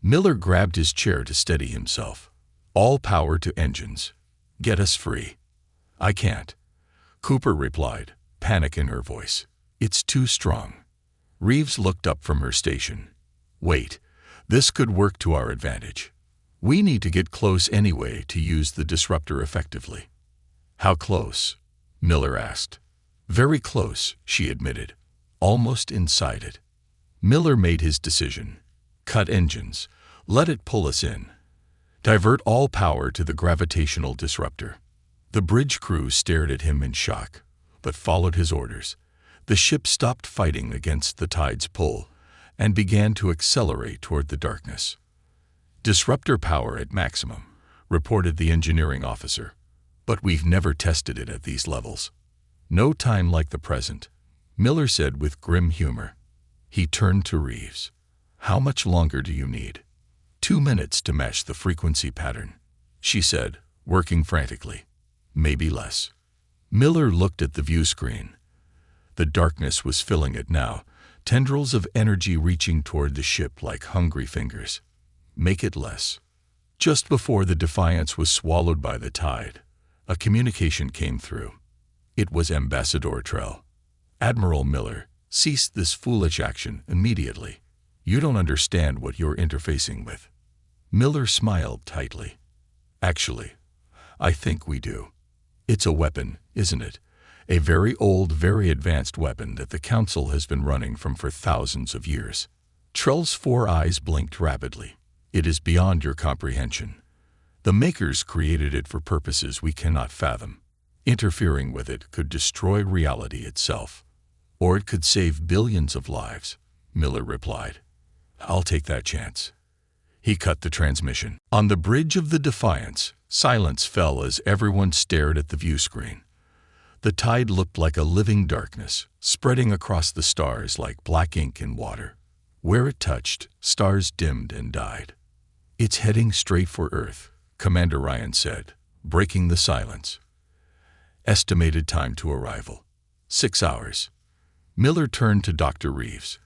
Miller grabbed his chair to steady himself. "All power to engines. Get us free." "I can't," Cooper replied, panic in her voice. "It's too strong." Reeves looked up from her station. "Wait, this could work to our advantage. We need to get close anyway to use the disruptor effectively." "How close?" Miller asked. "Very close," she admitted, "almost inside it." Miller made his decision. "Cut engines. Let it pull us in. Divert all power to the gravitational disruptor." The bridge crew stared at him in shock, but followed his orders. The ship stopped fighting against the tide's pull and began to accelerate toward the darkness. "Disruptor power at maximum," reported the engineering officer. "But we've never tested it at these levels." "No time like the present," Miller said with grim humor. He turned to Reeves. "How much longer do you need?" 2 minutes to match the frequency pattern," she said, working frantically. "Maybe less." Miller looked at the view screen. The darkness was filling it now, tendrils of energy reaching toward the ship like hungry fingers. "Make it less." Just before the Defiance was swallowed by the tide, A communication came through. It was Ambassador Trell. Admiral Miller, cease this foolish action immediately. You don't understand what you're interfacing with. Miller smiled tightly. Actually, I think we do. It's a weapon, isn't it? A very old, very advanced weapon that the Council has been running for thousands of years. Trell's 4 eyes blinked rapidly. It is beyond your comprehension. The makers created it for purposes we cannot fathom. Interfering with it could destroy reality itself. Or it could save billions of lives, Miller replied. I'll take that chance. He cut the transmission. On the bridge of the Defiance, silence fell as everyone stared at the view screen. The tide looked like a living darkness, spreading across the stars like black ink in water. Where it touched, stars dimmed and died. It's heading straight for Earth, Commander Ryan said, breaking the silence. Estimated time to arrival: 6 hours. Miller turned to Dr. Reeves.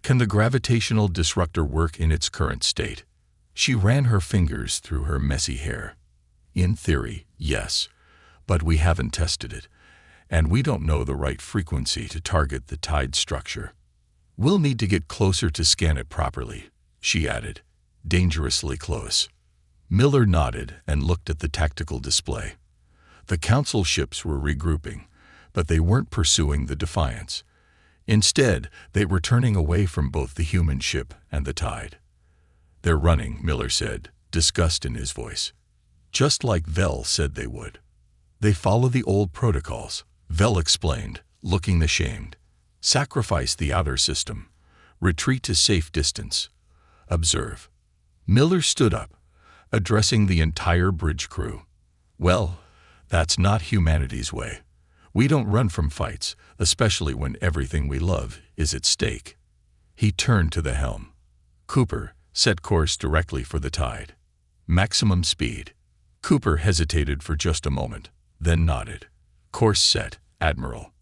Can the gravitational disruptor work in its current state? She ran her fingers through her messy hair. In theory, yes, but we haven't tested it, and we don't know the right frequency to target the tide structure. We'll need to get closer to scan it properly, she added, dangerously close. Miller nodded and looked at the tactical display. The Council ships were regrouping, but they weren't pursuing the Defiance. Instead, they were turning away from both the human ship and the tide. They're running, Miller said, disgust in his voice. Just like Vel said they would. They follow the old protocols, Vel explained, looking ashamed. Sacrifice the outer system. Retreat to safe distance. Observe. Miller stood up, addressing the entire bridge crew. Well, that's not humanity's way. We don't run from fights, especially when everything we love is at stake. He turned to the helm. Cooper, set course directly for the tide. Maximum speed. Cooper hesitated for just a moment, then nodded. Course set, Admiral.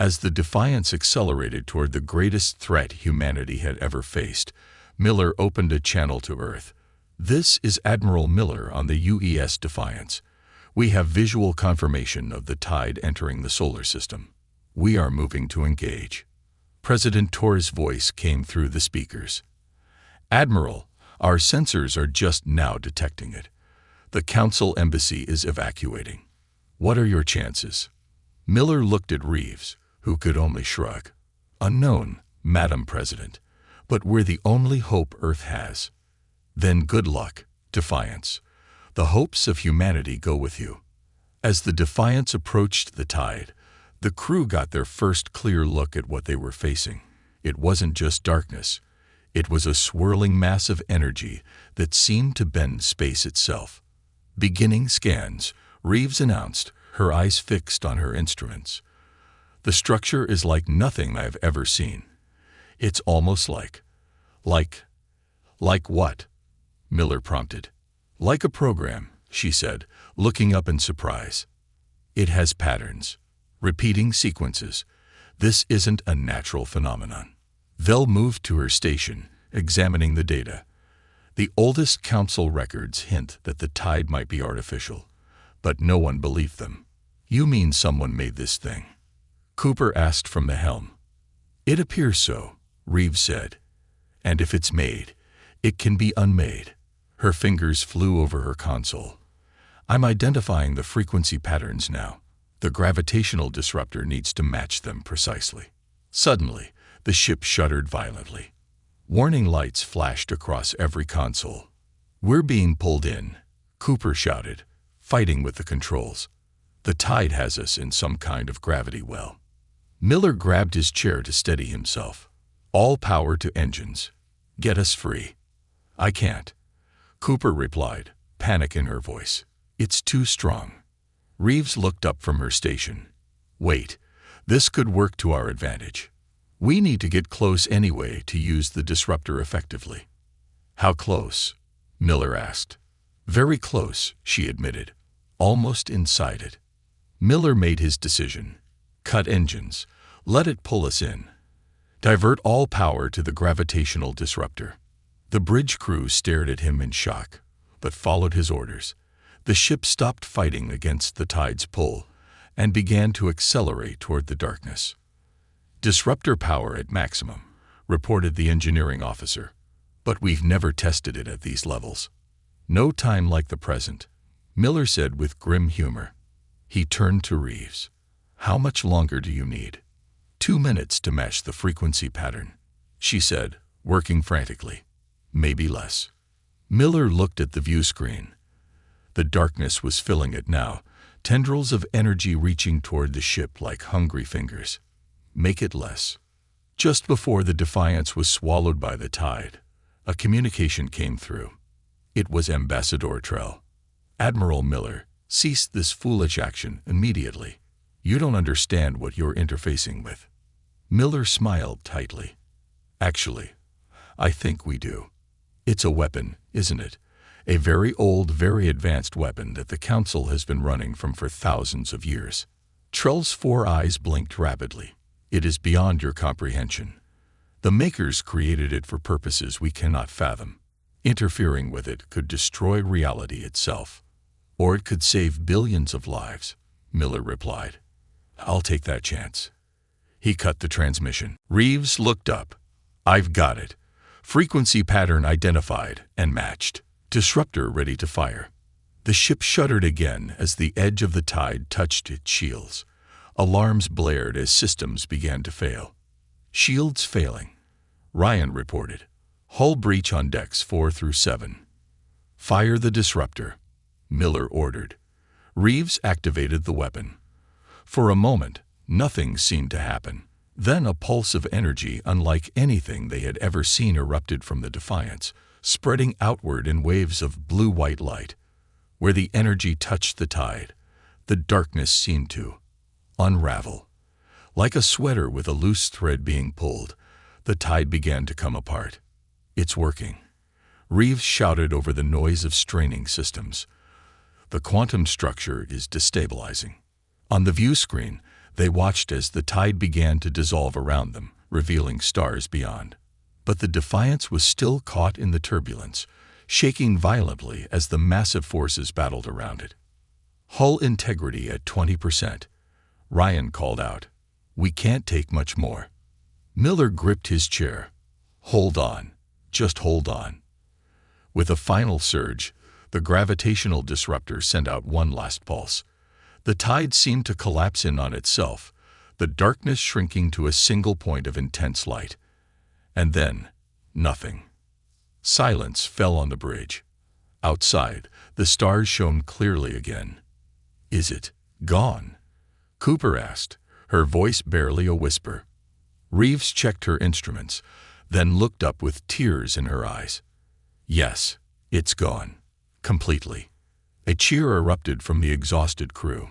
As the Defiance accelerated toward the greatest threat humanity had ever faced, Miller opened a channel to Earth. This is Admiral Miller on the UES Defiance. We have visual confirmation of the tide entering the solar system. We are moving to engage. President Tor's voice came through the speakers. Admiral, our sensors are just now detecting it. The Council embassy is evacuating. What are your chances? Miller looked at Reeves, who could only shrug. Unknown, Madam President, but we're the only hope Earth has. Then good luck, Defiance. The hopes of humanity go with you. As the Defiance approached the tide, the crew got their first clear look at what they were facing. It wasn't just darkness. It was a swirling mass of energy that seemed to bend space itself. Beginning scans, Reeves announced, her eyes fixed on her instruments. The structure is like nothing I've ever seen. It's almost like what? Miller prompted. Like a program, she said, looking up in surprise. It has patterns, repeating sequences. This isn't a natural phenomenon. Vel moved to her station, examining the data. The oldest Council records hint that the tide might be artificial, but no one believed them. You mean someone made this thing? Cooper asked from the helm. It appears so, Reeves said. And if it's made, it can be unmade. Her fingers flew over her console. I'm identifying the frequency patterns now. The gravitational disruptor needs to match them precisely. Suddenly, the ship shuddered violently. Warning lights flashed across every console. We're being pulled in, Cooper shouted, fighting with the controls. The tide has us in some kind of gravity well. Miller grabbed his chair to steady himself. All power to engines. Get us free. I can't, Cooper replied, panic in her voice. It's too strong. Reeves looked up from her station. Wait, this could work to our advantage. We need to get close anyway to use the disruptor effectively. How close? Miller asked. Very close, she admitted, almost inside it. Miller made his decision. Cut engines. Let it pull us in. Divert all power to the gravitational disruptor. The bridge crew stared at him in shock, but followed his orders. The ship stopped fighting against the tide's pull and began to accelerate toward the darkness. "Disruptor power at maximum," reported the engineering officer. "But we've never tested it at these levels." "No time like the present," Miller said with grim humor. He turned to Reeves. "How much longer do you need?" 2 minutes to match the frequency pattern," she said, working frantically. "Maybe less." Miller looked at the view screen. The darkness was filling it now, tendrils of energy reaching toward the ship like hungry fingers. "Make it less." Just before the Defiance was swallowed by the tide, a communication came through. It was Ambassador Trell. "Admiral Miller, cease this foolish action immediately. You don't understand what you're interfacing with." Miller smiled tightly. "Actually, I think we do. It's a weapon, isn't it? A very old, very advanced weapon that the Council has been running from for thousands of years." Trell's 4 eyes blinked rapidly. "It is beyond your comprehension. The makers created it for purposes we cannot fathom. Interfering with it could destroy reality itself. Or it could save billions of lives," Miller replied. "I'll take that chance." He cut the transmission. Reeves looked up. "I've got it. Frequency pattern identified and matched. Disruptor ready to fire." The ship shuddered again as the edge of the tide touched its shields. Alarms blared as systems began to fail. "Shields failing," Ryan reported. "Hull breach on decks 4 through 7. "Fire the disruptor," Miller ordered. Reeves activated the weapon. For a moment, nothing seemed to happen. Then a pulse of energy unlike anything they had ever seen erupted from the Defiance, spreading outward in waves of blue-white light. Where the energy touched the tide, the darkness seemed to unravel. Like a sweater with a loose thread being pulled, the tide began to come apart. "It's working," Reeves shouted over the noise of straining systems. "The quantum structure is destabilizing." On the view screen, they watched as the tide began to dissolve around them, revealing stars beyond. But the Defiance was still caught in the turbulence, shaking violently as the massive forces battled around it. "Hull integrity at 20%, Ryan called out. "We can't take much more." Miller gripped his chair. "Hold on. Just hold on." With a final surge, the gravitational disruptor sent out one last pulse. The tide seemed to collapse in on itself, the darkness shrinking to a single point of intense light. And then, nothing. Silence fell on the bridge. Outside, the stars shone clearly again. "Is it gone?" Cooper asked, her voice barely a whisper. Reeves checked her instruments, then looked up with tears in her eyes. "Yes, it's gone. Completely." A cheer erupted from the exhausted crew.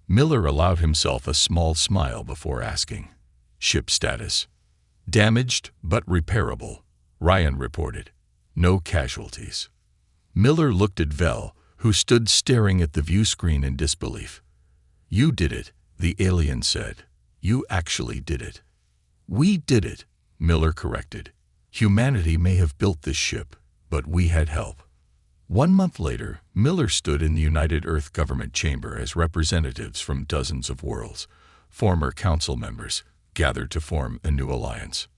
Miller allowed himself a small smile before asking, "Ship status?" "Damaged but repairable," Ryan reported. "No casualties." Miller looked at Vel, who stood staring at the view screen in disbelief. "You did it," the alien said. "You actually did it." "We did it," Miller corrected. "Humanity may have built this ship, but we had help." 1 month later, Miller stood in the United Earth Government chamber as representatives from dozens of worlds, former council members, gathered to form a new alliance.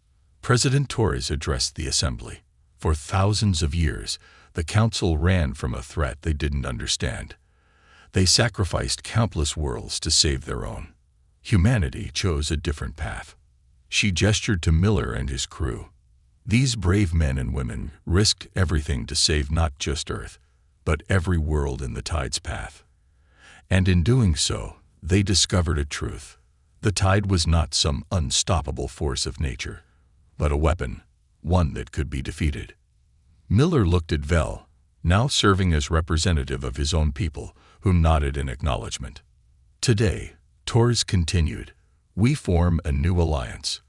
President Torres addressed the assembly. For thousands of years, the council ran from a threat they didn't understand. They sacrificed countless worlds to save their own. Humanity chose a different path. She gestured to Miller and his crew. These brave men and women risked everything to save not just Earth, but every world in the tide's path. And in doing so, they discovered a truth. The tide was not some unstoppable force of nature, but a weapon, one that could be defeated. Miller looked at Vel, now serving as representative of his own people, who nodded in acknowledgement. "Today," Torres continued, "we form a new alliance.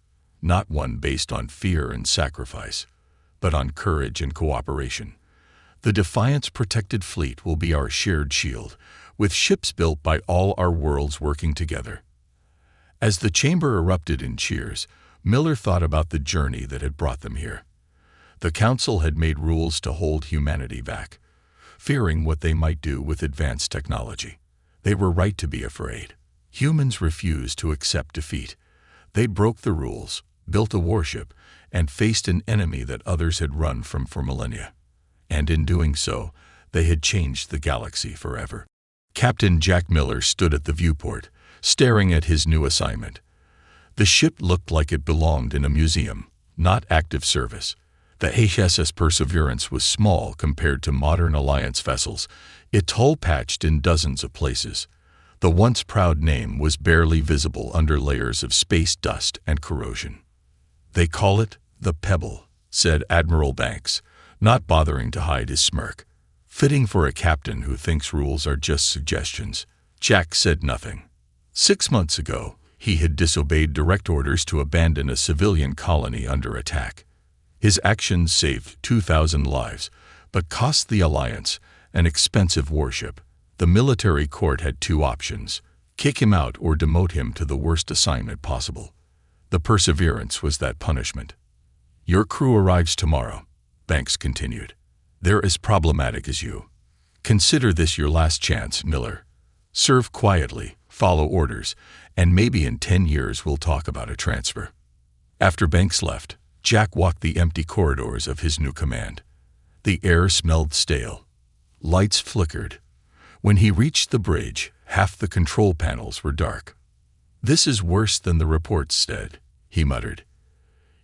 Not one based on fear and sacrifice, but on courage and cooperation. The Defiance protected fleet will be our shared shield, with ships built by all our worlds working together." As the chamber erupted in cheers, Miller thought about the journey that had brought them here. The Council had made rules to hold humanity back. fearing what they might do with advanced technology. They were right to be afraid. Humans refused to accept defeat. They broke the rules, built a warship, and faced an enemy that others had run from for millennia. And in doing so, they had changed the galaxy forever. Captain Jack Miller stood at the viewport, staring at his new assignment. The ship looked like it belonged in a museum, not active service. The HSS Perseverance was small compared to modern Alliance vessels, its hull patched in dozens of places. The once proud name was barely visible under layers of space dust and corrosion. "They call it the Pebble," said Admiral Banks, not bothering to hide his smirk. "Fitting for a captain who thinks rules are just suggestions." Jack said nothing. 6 months ago, he had disobeyed direct orders to abandon a civilian colony under attack. His actions saved 2,000 lives, but cost the Alliance an expensive warship. The military court had two options: kick him out or demote him to the worst assignment possible. The Perseverance was that punishment. "Your crew arrives tomorrow," Banks continued. "They're as problematic as you. Consider this your last chance, Miller. Serve quietly, follow orders, and maybe in 10 years we'll talk about a transfer." After Banks left, Jack walked the empty corridors of his new command. The air smelled stale. Lights flickered. When he reached the bridge, half the control panels were dark. "This is worse than the reports said," he muttered.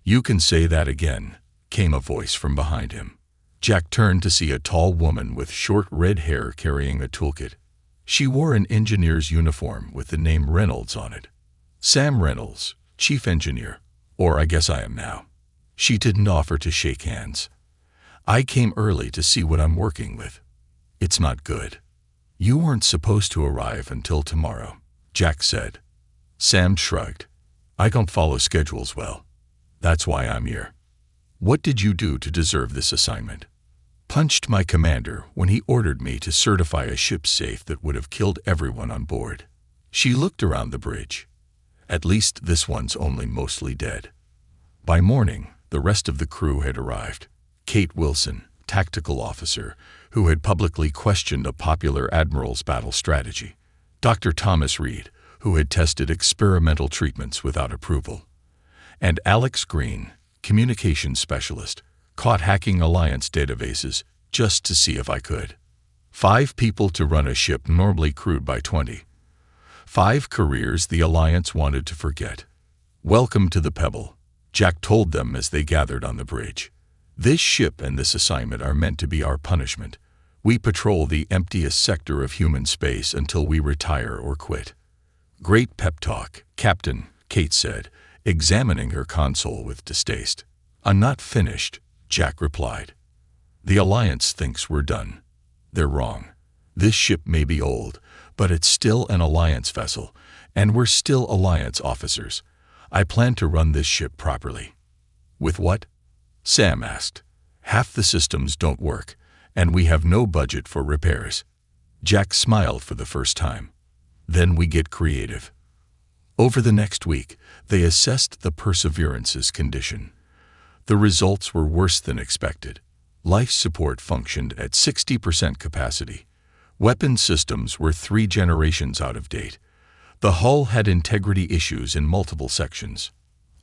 "You can say that again," came a voice from behind him. Jack turned to see a tall woman with short red hair carrying a toolkit. She wore an engineer's uniform with the name Reynolds on it. "Sam Reynolds, chief engineer, or I guess I am now." She didn't offer to shake hands. "I came early to see what I'm working with. It's not good." "You weren't supposed to arrive until tomorrow," Jack said. Sam shrugged. "I don't follow schedules well. That's why I'm here." "What did you do to deserve this assignment?" "Punched my commander when he ordered me to certify a ship safe that would have killed everyone on board." She looked around the bridge. "At least this one's only mostly dead." By morning, the rest of the crew had arrived. Kate Wilson, tactical officer, who had publicly questioned a popular admiral's battle strategy. Dr. Thomas Reed, who had tested experimental treatments without approval. And Alex Green, communications specialist, caught hacking Alliance databases just to see if I could. 5 people to run a ship normally crewed by 20. 5 careers the Alliance wanted to forget. "Welcome to the Pebble," Jack told them as they gathered on the bridge. "This ship and this assignment are meant to be our punishment. We patrol the emptiest sector of human space until we retire or quit." "Great pep talk, Captain," Kate said, examining her console with distaste. "I'm not finished," Jack replied. "The Alliance thinks we're done. They're wrong. This ship may be old, but it's still an Alliance vessel, and we're still Alliance officers. I plan to run this ship properly." "With what?" Sam asked. "Half the systems don't work, and we have no budget for repairs." Jack smiled for the first time. "Then we get creative." Over the next week, they assessed the Perseverance's condition. The results were worse than expected. Life support functioned at 60% capacity. Weapon systems were 3 generations out of date. The hull had integrity issues in multiple sections.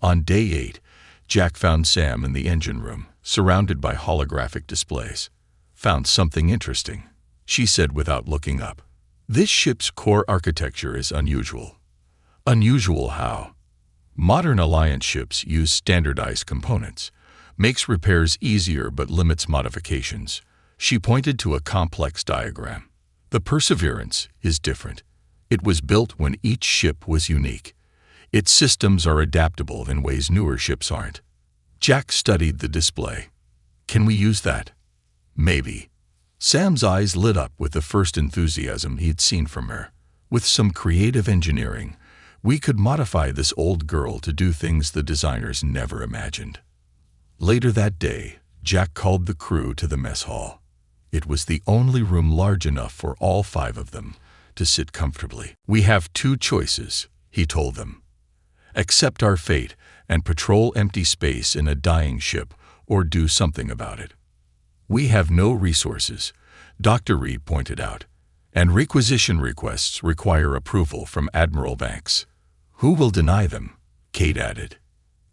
On day 8, Jack found Sam in the engine room, surrounded by holographic displays. "Found something interesting," she said without looking up. "This ship's core architecture is unusual." "Unusual how?" "Modern Alliance ships use standardized components, makes repairs easier but limits modifications." She pointed to a complex diagram. "The Perseverance is different. It was built when each ship was unique. Its systems are adaptable in ways newer ships aren't." Jack studied the display. "Can we use that?" "Maybe." Sam's eyes lit up with the first enthusiasm he'd seen from her. "With some creative engineering, we could modify this old girl to do things the designers never imagined." Later that day, Jack called the crew to the mess hall. It was the only room large enough for all 5 of them to sit comfortably. "We have 2 choices," he told them. "Accept our fate and patrol empty space in a dying ship, or do something about it. We have no resources, Dr. Reed pointed out. And requisition requests require approval from Admiral Banks. Who will deny them? Kate added.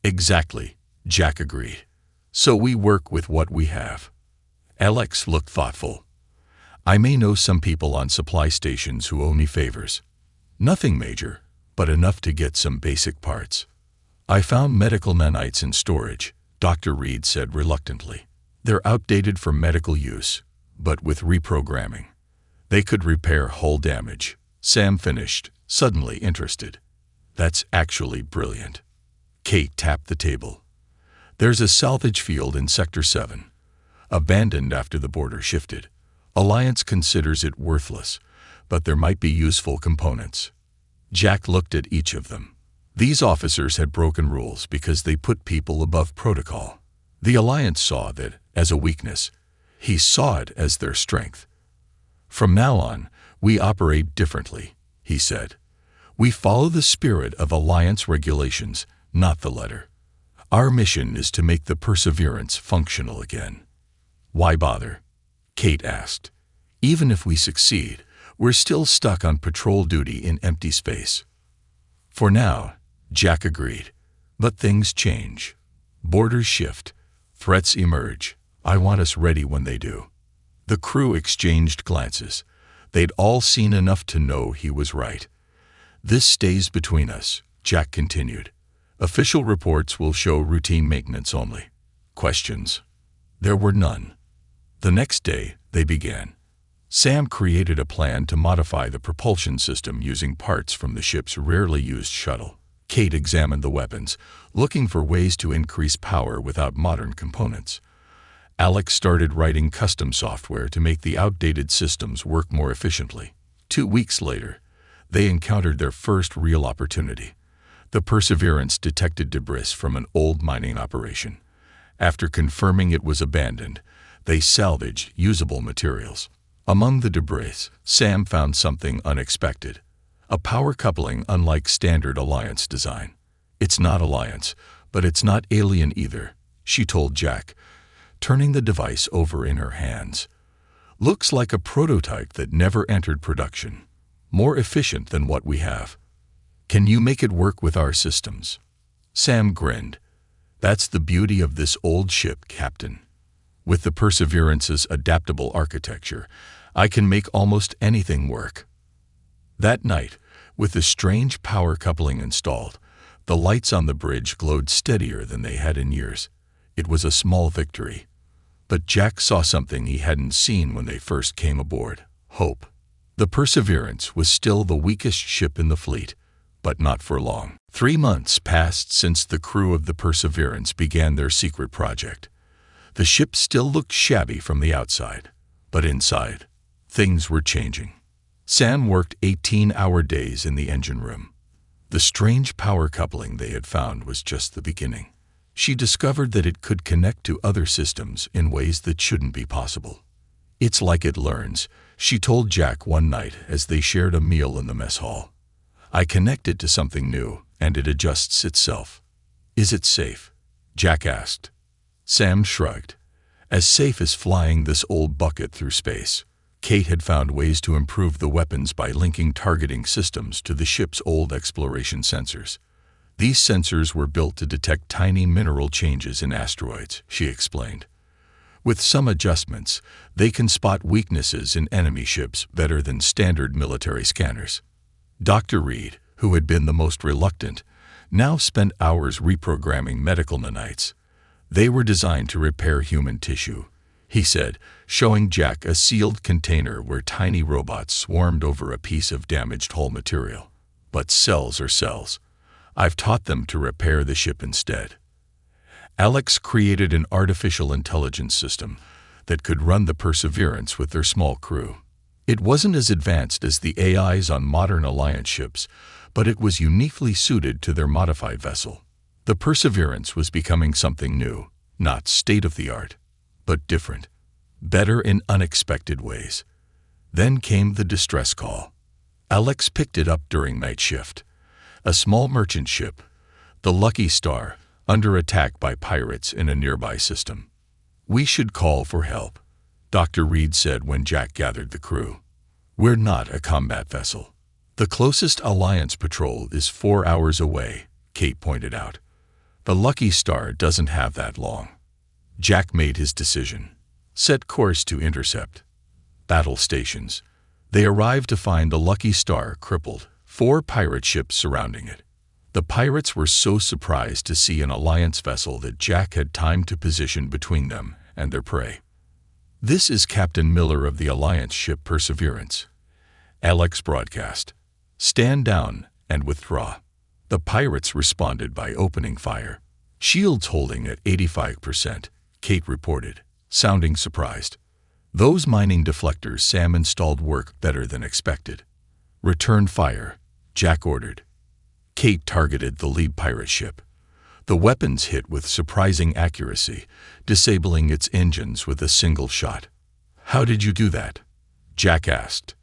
Exactly, Jack agreed. So we work with what we have. Alex looked thoughtful. I may know some people on supply stations who owe me favors. Nothing major, but enough to get some basic parts. I found medical nanites in storage, Dr. Reed said reluctantly. They're outdated for medical use, but with reprogramming, they could repair hull damage. Sam finished, suddenly interested. That's actually brilliant. Kate tapped the table. There's a salvage field in Sector 7. Abandoned after the border shifted. Alliance considers it worthless, but there might be useful components. Jack looked at each of them. These officers had broken rules because they put people above protocol. The Alliance saw that as a weakness. He saw it as their strength. From now on, we operate differently, he said. We follow the spirit of Alliance regulations, not the letter. Our mission is to make the Perseverance functional again. Why bother? Kate asked. Even if we succeed, we're still stuck on patrol duty in empty space. For now, Jack agreed. But things change. Borders shift. Threats emerge. I want us ready when they do. The crew exchanged glances. They'd all seen enough to know he was right. This stays between us, Jack continued. Official reports will show routine maintenance only. Questions? There were none. The next day, they began. Sam created a plan to modify the propulsion system using parts from the ship's rarely used shuttle. Kate examined the weapons, looking for ways to increase power without modern components. Alex started writing custom software to make the outdated systems work more efficiently. 2 weeks later, they encountered their first real opportunity. The Perseverance detected debris from an old mining operation. After confirming it was abandoned, they salvaged usable materials. Among the debris, Sam found something unexpected. A power coupling unlike standard Alliance design. It's not Alliance, but it's not alien either, she told Jack, turning the device over in her hands. Looks like a prototype that never entered production. More efficient than what we have. Can you make it work with our systems? Sam grinned. That's the beauty of this old ship, Captain. With the Perseverance's adaptable architecture, I can make almost anything work. That night, with the strange power coupling installed, the lights on the bridge glowed steadier than they had in years. It was a small victory. But Jack saw something he hadn't seen when they first came aboard. Hope. The Perseverance was still the weakest ship in the fleet, but not for long. 3 months passed since the crew of the Perseverance began their secret project. The ship still looked shabby from the outside, but inside, things were changing. Sam worked 18-hour days in the engine room. The strange power coupling they had found was just the beginning. She discovered that it could connect to other systems in ways that shouldn't be possible. It's like it learns, she told Jack one night as they shared a meal in the mess hall. I connect it to something new, and it adjusts itself. Is it safe? Jack asked. Sam shrugged. As safe as flying this old bucket through space. Kate had found ways to improve the weapons by linking targeting systems to the ship's old exploration sensors. These sensors were built to detect tiny mineral changes in asteroids, she explained. With some adjustments, they can spot weaknesses in enemy ships better than standard military scanners. Dr. Reed, who had been the most reluctant, now spent hours reprogramming medical nanites. They were designed to repair human tissue, he said, showing Jack a sealed container where tiny robots swarmed over a piece of damaged hull material. But cells are cells. I've taught them to repair the ship instead. Alex created an artificial intelligence system that could run the Perseverance with their small crew. It wasn't as advanced as the AIs on modern Alliance ships, but it was uniquely suited to their modified vessel. The Perseverance was becoming something new, not state-of-the-art, but different, better in unexpected ways. Then came the distress call. Alex picked it up during night shift. A small merchant ship, the Lucky Star, under attack by pirates in a nearby system. We should call for help. Dr. Reed said when Jack gathered the crew. "We're not a combat vessel. The closest Alliance patrol is 4 hours away," Kate pointed out. "The Lucky Star doesn't have that long." Jack made his decision. Set course to intercept. Battle stations. They arrived to find the Lucky Star crippled, 4 pirate ships surrounding it. The pirates were so surprised to see an Alliance vessel that Jack had time to position between them and their prey. "This is Captain Miller of the Alliance ship Perseverance," Alex broadcast. "Stand down and withdraw." The pirates responded by opening fire. "Shields holding at 85%, Kate reported, sounding surprised. "Those mining deflectors Sam installed work better than expected." "Return fire," Jack ordered. Kate targeted the lead pirate ship. The weapons hit with surprising accuracy, disabling its engines with a single shot. "How did you do that?" Jack asked.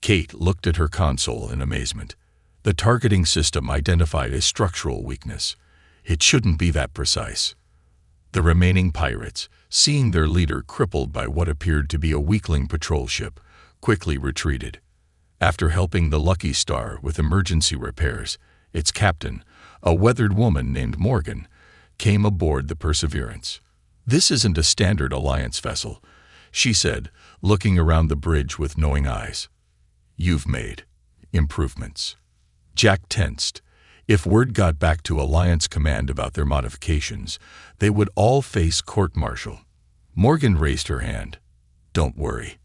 Kate looked at her console in amazement. The targeting system identified a structural weakness. It shouldn't be that precise. The remaining pirates, seeing their leader crippled by what appeared to be a weakling patrol ship, quickly retreated. After helping the Lucky Star with emergency repairs, its captain, a weathered woman named Morgan, came aboard the Perseverance. "This isn't a standard Alliance vessel," she said, looking around the bridge with knowing eyes. "You've made improvements." Jack tensed. If word got back to Alliance Command about their modifications, they would all face court-martial. Morgan raised her hand. "Don't worry.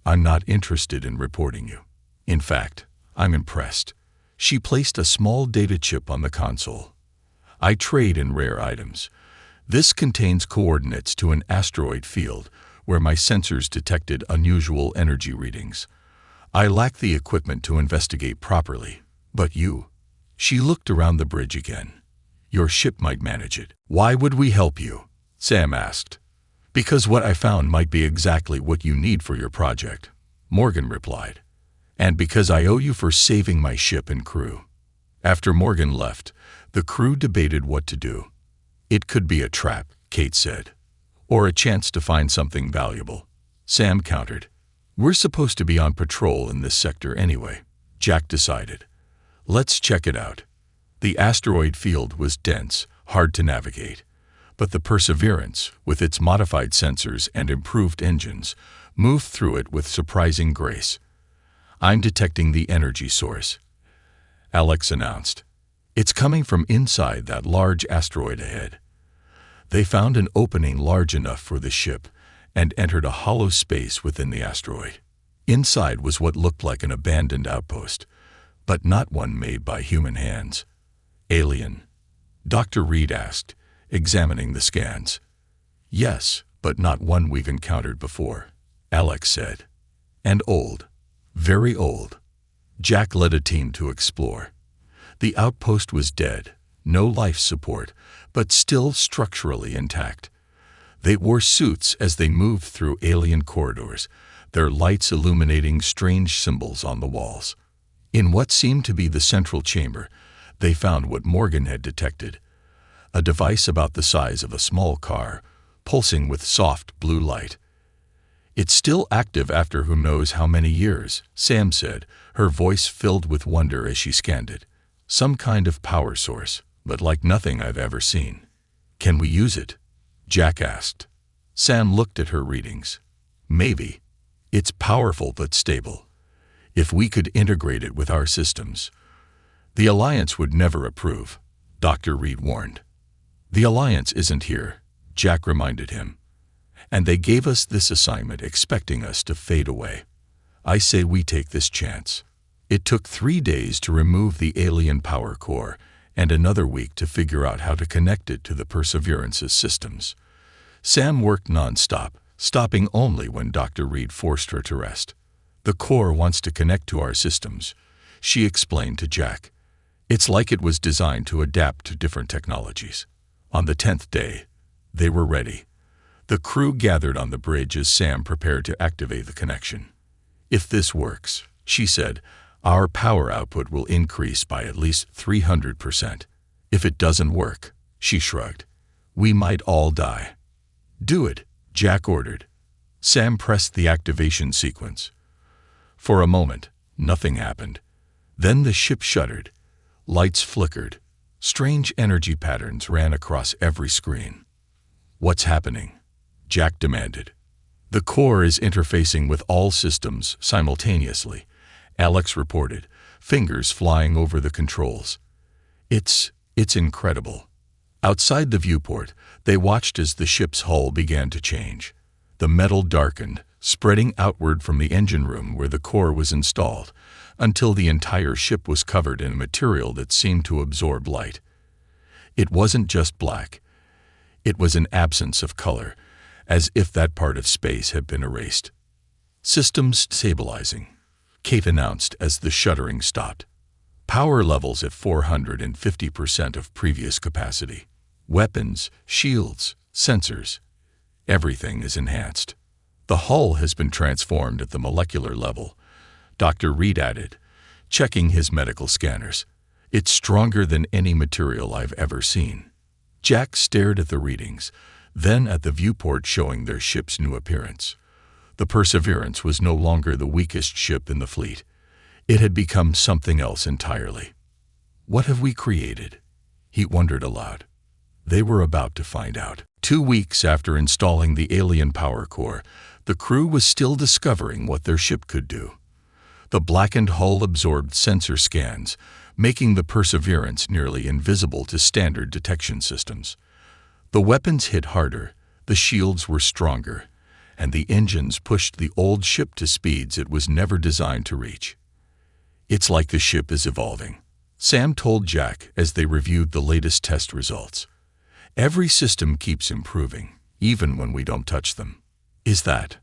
I'm not interested in reporting you. In fact, I'm impressed." She placed a small data chip on the console. "I trade in rare items. This contains coordinates to an asteroid field where my sensors detected unusual energy readings. I lack the equipment to investigate properly, but you..." She looked around the bridge again. "Your ship might manage it." "Why would we help you?" Sam asked. "Because what I found might be exactly what you need for your project," Morgan replied. "And because I owe you for saving my ship and crew." After Morgan left, the crew debated what to do. "It could be a trap," Kate said. "Or a chance to find something valuable," Sam countered. "We're supposed to be on patrol in this sector anyway," Jack decided. "Let's check it out." The asteroid field was dense, hard to navigate, but the Perseverance, with its modified sensors and improved engines, moved through it with surprising grace. "I'm detecting the energy source," Alex announced. "It's coming from inside that large asteroid ahead." They found an opening large enough for the ship and entered a hollow space within the asteroid. Inside was what looked like an abandoned outpost, but not one made by human hands. "Alien?" Dr. Reed asked, examining the scans. "Yes, but not one we've encountered before," Alex said. "And old. Very old." Jack led a team to explore. The outpost was dead, no life support, but still structurally intact. They wore suits as they moved through alien corridors, their lights illuminating strange symbols on the walls. In what seemed to be the central chamber, they found what Morgan had detected: a device about the size of a small car, pulsing with soft blue light. "It's still active after who knows how many years," Sam said, her voice filled with wonder as she scanned it. "Some kind of power source, but like nothing I've ever seen." "Can we use it?" Jack asked. Sam looked at her readings. "Maybe. It's powerful but stable. If we could integrate it with our systems." "The Alliance would never approve," Dr. Reed warned. "The Alliance isn't here," Jack reminded him. "And they gave us this assignment expecting us to fade away. I say we take this chance." It took 3 days to remove the alien power core and another week to figure out how to connect it to the Perseverance's systems. Sam worked non-stop, stopping only when Dr. Reed forced her to rest. "The core wants to connect to our systems," she explained to Jack. "It's like it was designed to adapt to different technologies." On the 10th day, they were ready. The crew gathered on the bridge as Sam prepared to activate the connection. "If this works," she said, "our power output will increase by at least 300%. If it doesn't work," she shrugged, "we might all die." "Do it," Jack ordered. Sam pressed the activation sequence. For a moment, nothing happened. Then the ship shuddered. Lights flickered. Strange energy patterns ran across every screen. "What's happening?" Jack demanded. "The core is interfacing with all systems simultaneously," Alex reported, fingers flying over the controls. It's incredible." Outside the viewport, they watched as the ship's hull began to change. The metal darkened, spreading outward from the engine room where the core was installed, until the entire ship was covered in a material that seemed to absorb light. It wasn't just black. It was an absence of color, as if that part of space had been erased. "Systems stabilizing," Kate announced as the shuddering stopped. "Power levels at 450% of previous capacity. Weapons, shields, sensors. Everything is enhanced. The hull has been transformed at the molecular level," Dr. Reed added, checking his medical scanners. "It's stronger than any material I've ever seen." Jack stared at the readings, then at the viewport showing their ship's new appearance. The Perseverance was no longer the weakest ship in the fleet. It had become something else entirely. "What have we created?" he wondered aloud. They were about to find out. 2 weeks after installing the alien power core, the crew was still discovering what their ship could do. The blackened hull absorbed sensor scans, making the Perseverance nearly invisible to standard detection systems. The weapons hit harder, the shields were stronger, and the engines pushed the old ship to speeds it was never designed to reach. "It's like the ship is evolving," Sam told Jack as they reviewed the latest test results. "Every system keeps improving, even when we don't touch them." "Is that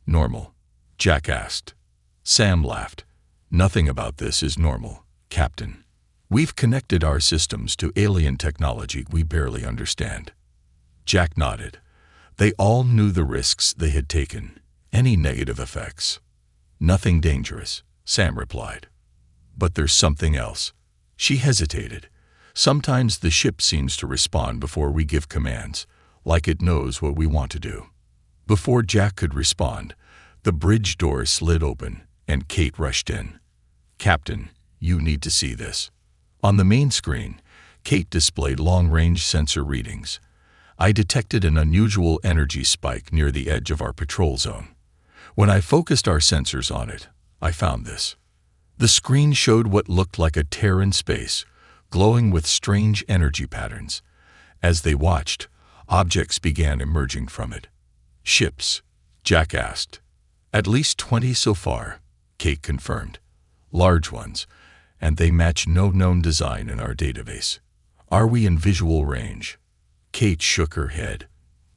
normal?" Jack asked. Sam laughed. "Nothing about this is normal, Captain. We've connected our systems to alien technology we barely understand." Jack nodded. They all knew the risks they had taken, any negative effects. "Nothing dangerous," Sam replied. "But there's something else." She hesitated. "Sometimes the ship seems to respond before we give commands, like it knows what we want to do." Before Jack could respond, the bridge door slid open, and Kate rushed in. "Captain, you need to see this." On the main screen, Kate displayed long-range sensor readings. "I detected an unusual energy spike near the edge of our patrol zone. When I focused our sensors on it, I found this." The screen showed what looked like a tear in space, glowing with strange energy patterns. As they watched, objects began emerging from it. "Ships?" Jack asked. "At least 20 so far," Kate confirmed. "Large ones, and they match no known design in our database." "Are we in visual range?" Kate shook her head.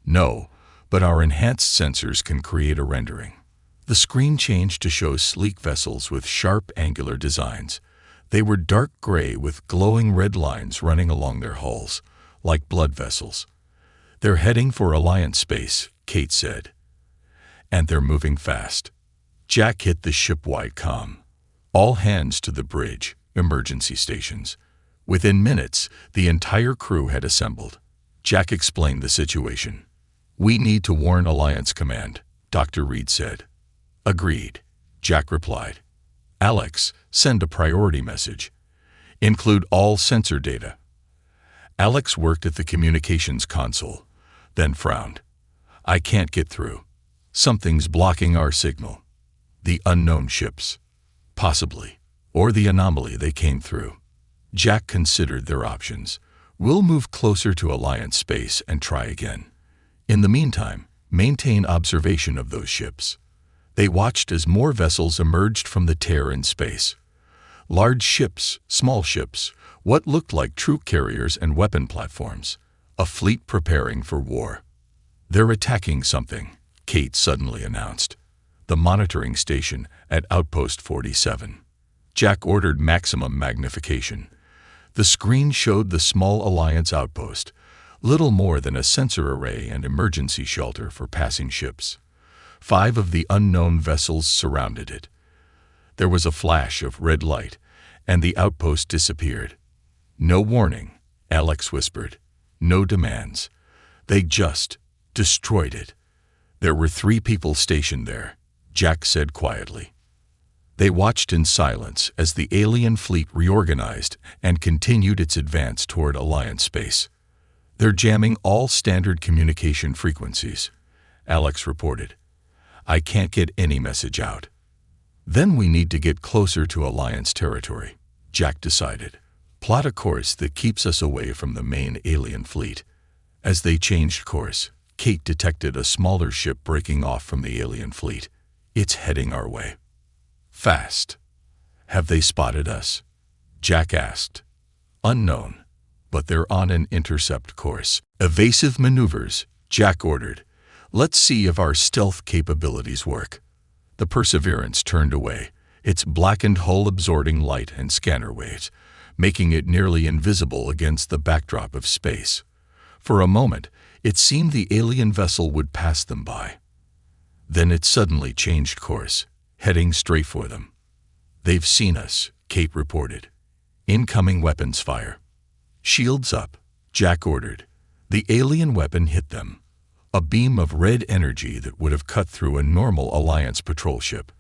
"No, but our enhanced sensors can create a rendering." The screen changed to show sleek vessels with sharp angular designs. They were dark gray with glowing red lines running along their hulls, like blood vessels. "They're heading for Alliance space," Kate said. "And they're moving fast." Jack hit the ship-wide comm. "All hands to the bridge, emergency stations." Within minutes, the entire crew had assembled. Jack explained the situation. "We need to warn Alliance Command," Dr. Reed said. "Agreed," Jack replied. "Alex, send a priority message. Include all sensor data." Alex worked at the communications console, then frowned. "I can't get through. Something's blocking our signal." "The unknown ships." "Possibly. Or the anomaly they came through." Jack considered their options. "We'll move closer to Alliance space and try again. In the meantime, maintain observation of those ships." They watched as more vessels emerged from the tear in space. Large ships, small ships, what looked like troop carriers and weapon platforms. A fleet preparing for war. "They're attacking something," Kate suddenly announced. "The monitoring station at Outpost 47. Jack ordered maximum magnification. The screen showed the small Alliance outpost, little more than a sensor array and emergency shelter for passing ships. 5 of the unknown vessels surrounded it. There was a flash of red light, and the outpost disappeared. "No warning," Alex whispered. "No demands. They just destroyed it." There were 3 people stationed there, Jack said quietly. They watched in silence as the alien fleet reorganized and continued its advance toward Alliance space. They're jamming all standard communication frequencies, Alex reported. I can't get any message out. Then we need to get closer to Alliance territory, Jack decided. Plot a course that keeps us away from the main alien fleet. As they changed course, Kate detected a smaller ship breaking off from the alien fleet. It's heading our way. Fast. Have they spotted us? Jack asked. Unknown, but they're on an intercept course. Evasive maneuvers, Jack ordered. Let's see if our stealth capabilities work. The Perseverance turned away, its blackened hull absorbing light and scanner waves, making it nearly invisible against the backdrop of space. For a moment, it seemed the alien vessel would pass them by. Then it suddenly changed course, heading straight for them. They've seen us, Kate reported. Incoming weapons fire. Shields up, Jack ordered. The alien weapon hit them. A beam of red energy that would have cut through a normal Alliance patrol ship.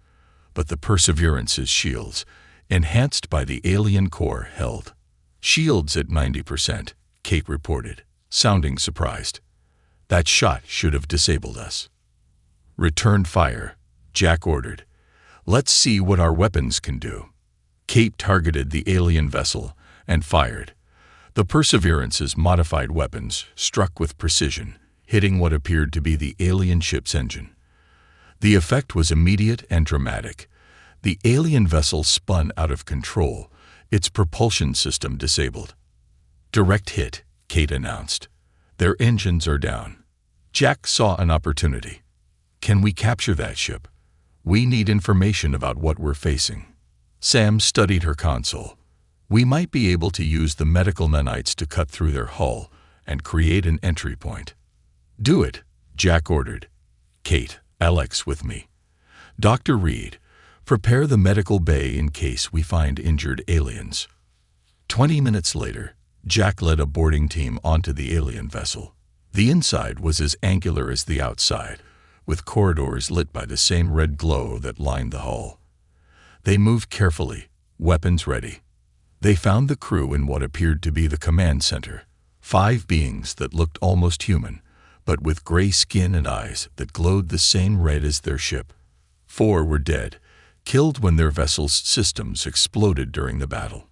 But the Perseverance's shields, enhanced by the alien core, held. Shields at 90%, Kate reported, sounding surprised. That shot should have disabled us. Return fire, Jack ordered. Let's see what our weapons can do. Kate targeted the alien vessel and fired. The Perseverance's modified weapons struck with precision, hitting what appeared to be the alien ship's engine. The effect was immediate and dramatic. The alien vessel spun out of control, its propulsion system disabled. Direct hit, Kate announced. Their engines are down. Jack saw an opportunity. Can we capture that ship? We need information about what we're facing. Sam studied her console. We might be able to use the medical nanites to cut through their hull and create an entry point. Do it, Jack ordered. Kate, Alex with me. Dr. Reed, prepare the medical bay in case we find injured aliens. 20 minutes later, Jack led a boarding team onto the alien vessel. The inside was as angular as the outside, with corridors lit by the same red glow that lined the hull. They moved carefully, weapons ready. They found the crew in what appeared to be the command center, 5 beings that looked almost human, but with gray skin and eyes that glowed the same red as their ship. 4 were dead, killed when their vessel's systems exploded during the battle.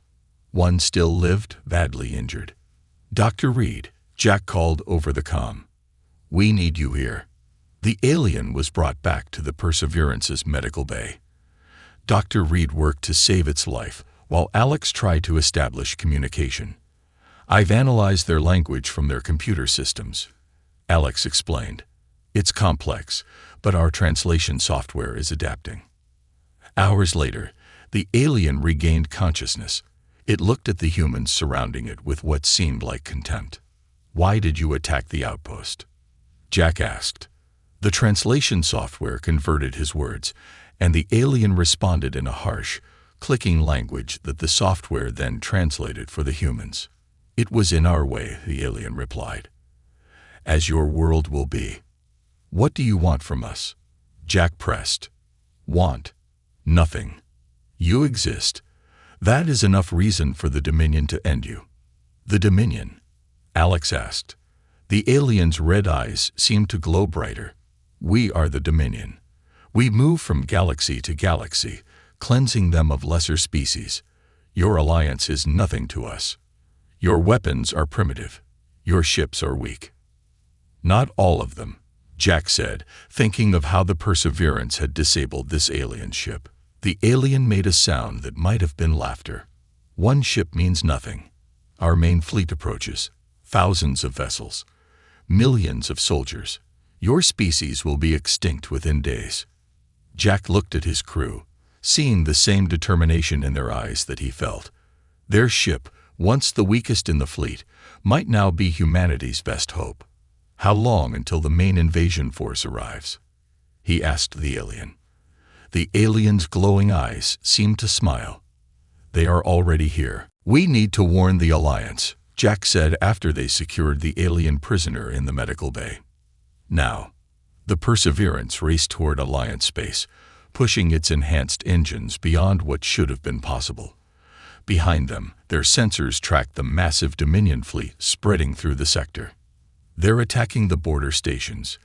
1 still lived, badly injured. Dr. Reed, Jack called over the comm. We need you here. The alien was brought back to the Perseverance's medical bay. Dr. Reed worked to save its life, while Alex tried to establish communication. I've analyzed their language from their computer systems, Alex explained. It's complex, but our translation software is adapting. Hours later, the alien regained consciousness. It looked at the humans surrounding it with what seemed like contempt. Why did you attack the outpost? Jack asked. The translation software converted his words, and the alien responded in a harsh, clicking language that the software then translated for the humans. It was in our way, the alien replied. As your world will be. What do you want from us? Jack pressed. Want? Nothing. You exist. That is enough reason for the Dominion to end you. The Dominion? Alex asked. The alien's red eyes seemed to glow brighter. We are the Dominion. We move from galaxy to galaxy, cleansing them of lesser species. Your alliance is nothing to us. Your weapons are primitive. Your ships are weak. Not all of them, Jack said, thinking of how the Perseverance had disabled this alien ship. The alien made a sound that might have been laughter. 1 ship means nothing. Our main fleet approaches. Thousands of vessels. Millions of soldiers. Your species will be extinct within days. Jack looked at his crew, seeing the same determination in their eyes that he felt. Their ship, once the weakest in the fleet, might now be humanity's best hope. How long until the main invasion force arrives? He asked the alien. The alien's glowing eyes seemed to smile. They are already here. We need to warn the Alliance, Jack said after they secured the alien prisoner in the medical bay. Now. The Perseverance raced toward Alliance space, pushing its enhanced engines beyond what should have been possible. Behind them, their sensors tracked the massive Dominion fleet spreading through the sector. "They're attacking the border stations,"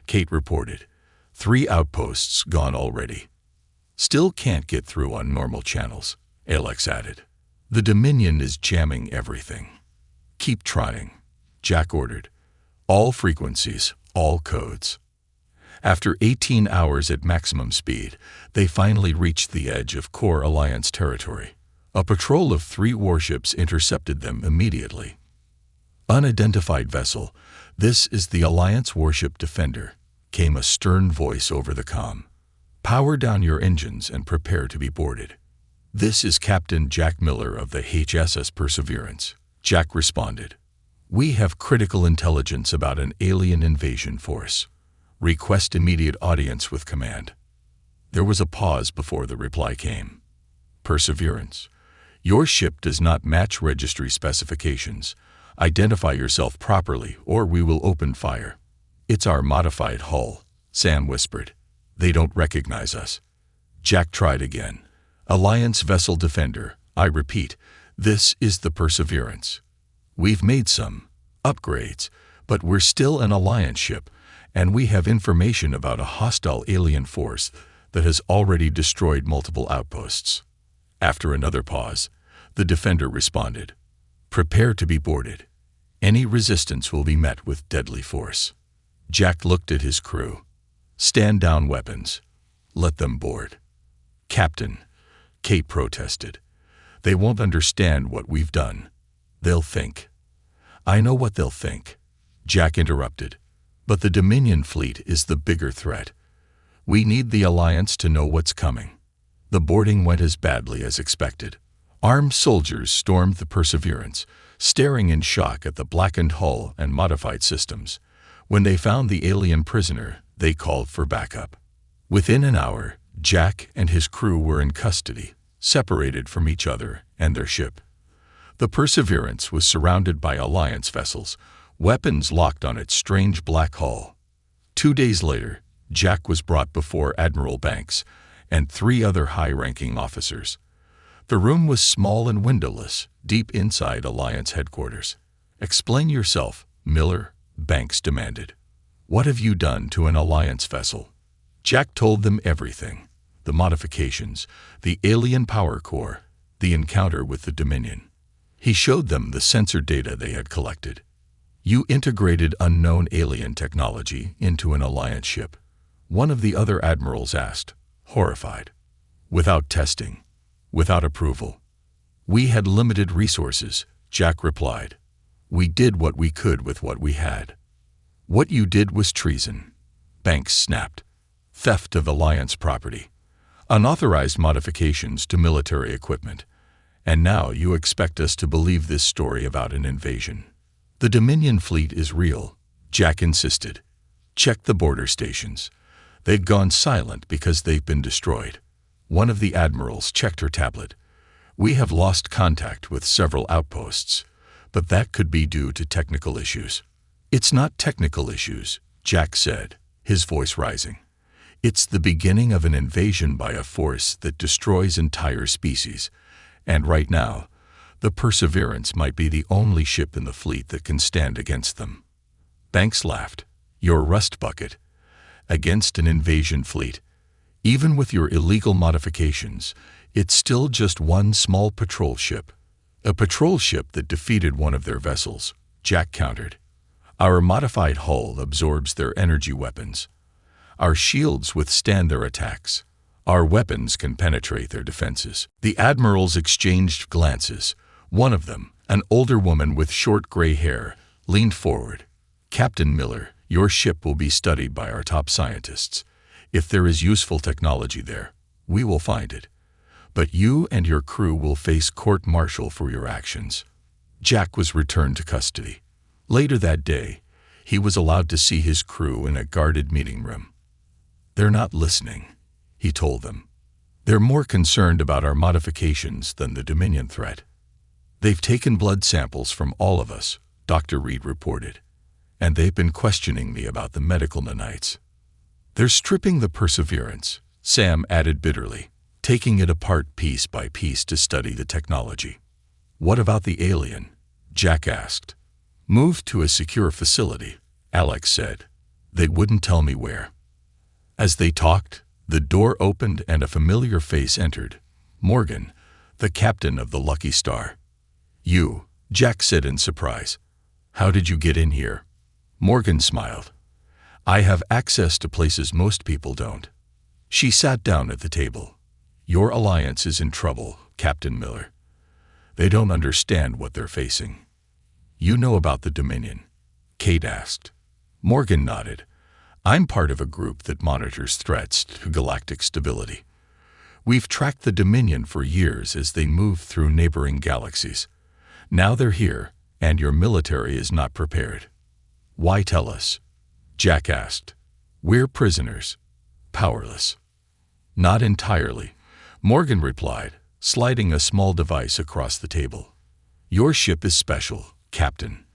Kate reported. "3 outposts gone already." "Still can't get through on normal channels," Alex added. "The Dominion is jamming everything." "Keep trying," Jack ordered. "All frequencies, all codes." After 18 hours at maximum speed, they finally reached the edge of core Alliance territory. A patrol of 3 warships intercepted them immediately. "Unidentified vessel, this is the Alliance Warship Defender," came a stern voice over the comm. "Power down your engines and prepare to be boarded." "This is Captain Jack Miller of the HSS Perseverance," Jack responded. "We have critical intelligence about an alien invasion force. Request immediate audience with command." There was a pause before the reply came. "Perseverance, your ship does not match registry specifications. Identify yourself properly or we will open fire." "It's our modified hull," Sam whispered. "They don't recognize us." Jack tried again. "Alliance Vessel Defender, I repeat, this is the Perseverance. We've made some upgrades, but we're still an Alliance ship, and we have information about a hostile alien force that has already destroyed multiple outposts." After another pause, the Defender responded, "Prepare to be boarded. Any resistance will be met with deadly force." Jack looked at his crew. "Stand down weapons. Let them board." "Captain," Kate protested, "they won't understand what we've done. They'll think." "I know what they'll think," Jack interrupted. "But the Dominion fleet is the bigger threat. We need the Alliance to know what's coming." The boarding went as badly as expected. Armed soldiers stormed the Perseverance, staring in shock at the blackened hull and modified systems. When they found the alien prisoner, they called for backup. Within an hour, Jack and his crew were in custody, separated from each other and their ship. The Perseverance was surrounded by Alliance vessels, weapons locked on its strange black hull. 2 days later, Jack was brought before Admiral Banks and 3 other high-ranking officers. The room was small and windowless, deep inside Alliance headquarters. "Explain yourself, Miller," Banks demanded. "What have you done to an Alliance vessel?" Jack told them everything: the modifications, the alien power core, the encounter with the Dominion. He showed them the sensor data they had collected. "You integrated unknown alien technology into an Alliance ship?" one of the other admirals asked, horrified. "Without testing, without approval. We had limited resources," Jack replied. "We did what we could with what we had." "What you did was treason," Banks snapped. "Theft of Alliance property, unauthorized modifications to military equipment. And now you expect us to believe this story about an invasion." "The Dominion fleet is real," Jack insisted. "Check the border stations. They've gone silent because they've been destroyed." One of the admirals checked her tablet. "We have lost contact with several outposts, but that could be due to technical issues." "It's not technical issues," Jack said, his voice rising. "It's the beginning of an invasion by a force that destroys entire species. And right now, the Perseverance might be the only ship in the fleet that can stand against them." Banks laughed. "Your rust bucket. Against an invasion fleet. Even with your illegal modifications, it's still just one small patrol ship." "A patrol ship that defeated one of their vessels," Jack countered. "Our modified hull absorbs their energy weapons. Our shields withstand their attacks. Our weapons can penetrate their defenses." The admirals exchanged glances. One of them, an older woman with short gray hair, leaned forward. "Captain Miller, your ship will be studied by our top scientists. If there is useful technology there, we will find it. But you and your crew will face court-martial for your actions." Jack was returned to custody. Later that day, he was allowed to see his crew in a guarded meeting room. "They're not listening," he told them. "They're more concerned about our modifications than the Dominion threat." "They've taken blood samples from all of us," Dr. Reed reported, "and they've been questioning me about the medical nanites." "They're stripping the Perseverance," Sam added bitterly, "taking it apart piece by piece to study the technology." "What about the alien?" Jack asked. "Moved to a secure facility," Alex said. "They wouldn't tell me where." As they talked, the door opened and a familiar face entered. Morgan, the captain of the Lucky Star. "You," Jack said in surprise. "How did you get in here?" Morgan smiled. "I have access to places most people don't." She sat down at the table. "Your alliance is in trouble, Captain Miller. They don't understand what they're facing." "You know about the Dominion?" Kate asked. Morgan nodded. "I'm part of a group that monitors threats to galactic stability. We've tracked the Dominion for years as they move through neighboring galaxies. Now they're here, and your military is not prepared." "Why tell us?" Jack asked. "We're prisoners, powerless." "Not entirely," Morgan replied, sliding a small device across the table. "Your ship is special, Captain.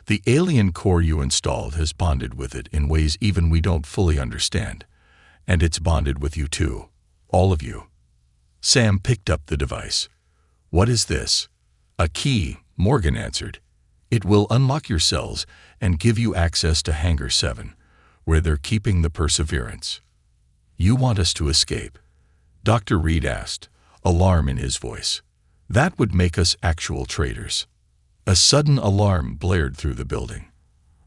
The alien core you installed has bonded with it in ways even we don't fully understand, and it's bonded with you too, all of you." Sam picked up the device. "What is this?" "A key," Morgan answered. "It will unlock your cells and give you access to Hangar 7, where they're keeping the Perseverance." "You want us to escape?" Dr. Reed asked, alarm in his voice. "That would make us actual traitors." A sudden alarm blared through the building.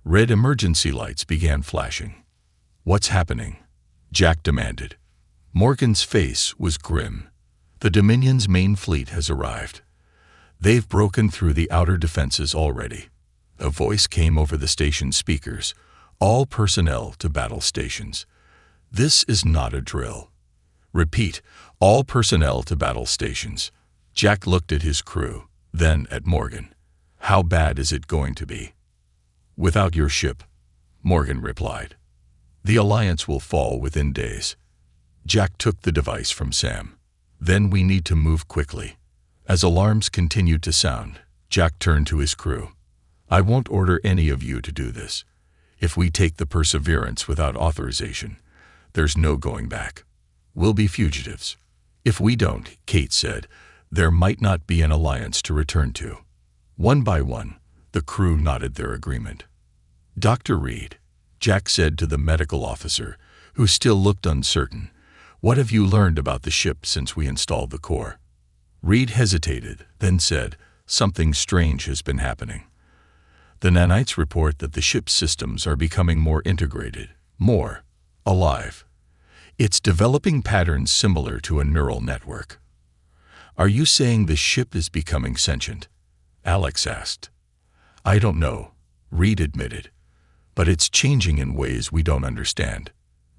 Red emergency lights began flashing. "What's happening?" Jack demanded. Morgan's face was grim. "The Dominion's main fleet has arrived. They've broken through the outer defenses already." A voice came over the station speakers. "All personnel to battle stations. This is not a drill. Repeat, all personnel to battle stations." Jack looked at his crew, then at Morgan. "How bad is it going to be?" "Without your ship," Morgan replied. "The Alliance will fall within days." Jack took the device from Sam. "Then we need to move quickly." As alarms continued to sound, Jack turned to his crew. "I won't order any of you to do this. If we take the Perseverance without authorization, there's no going back. We'll be fugitives. If we don't," Kate said, "there might not be an alliance to return to." One by one, the crew nodded their agreement. "Dr. Reed," Jack said to the medical officer, who still looked uncertain, "what have you learned about the ship since we installed the core?" Reed hesitated, then said, "Something strange has been happening. The nanites report that the ship's systems are becoming more integrated, more alive. It's developing patterns similar to a neural network." "Are you saying the ship is becoming sentient?" Alex asked. "I don't know," Reed admitted, "but it's changing in ways we don't understand."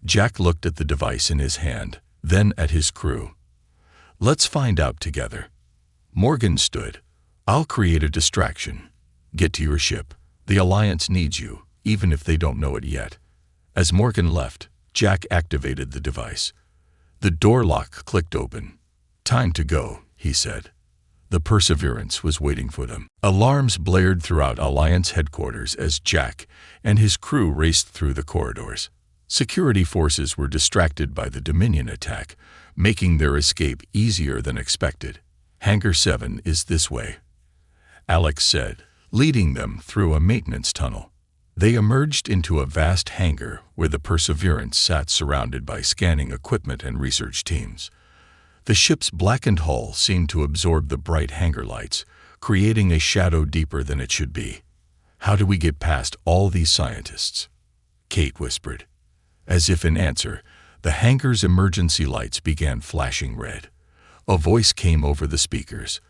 Jack looked at the device in his hand, then at his crew. "Let's find out together." Morgan stood. "I'll create a distraction. Get to your ship. The Alliance needs you, even if they don't know it yet." As Morgan left, Jack activated the device. The door lock clicked open. "Time to go," he said. The Perseverance was waiting for them. Alarms blared throughout Alliance headquarters as Jack and his crew raced through the corridors. Security forces were distracted by the Dominion attack, making their escape easier than expected. "Hangar 7 is this way," Alex said, leading them through a maintenance tunnel. They emerged into a vast hangar where the Perseverance sat surrounded by scanning equipment and research teams. The ship's blackened hull seemed to absorb the bright hangar lights, creating a shadow deeper than it should be. "How do we get past all these scientists?" Kate whispered. As if in answer, the hangar's emergency lights began flashing red. A voice came over the speakers.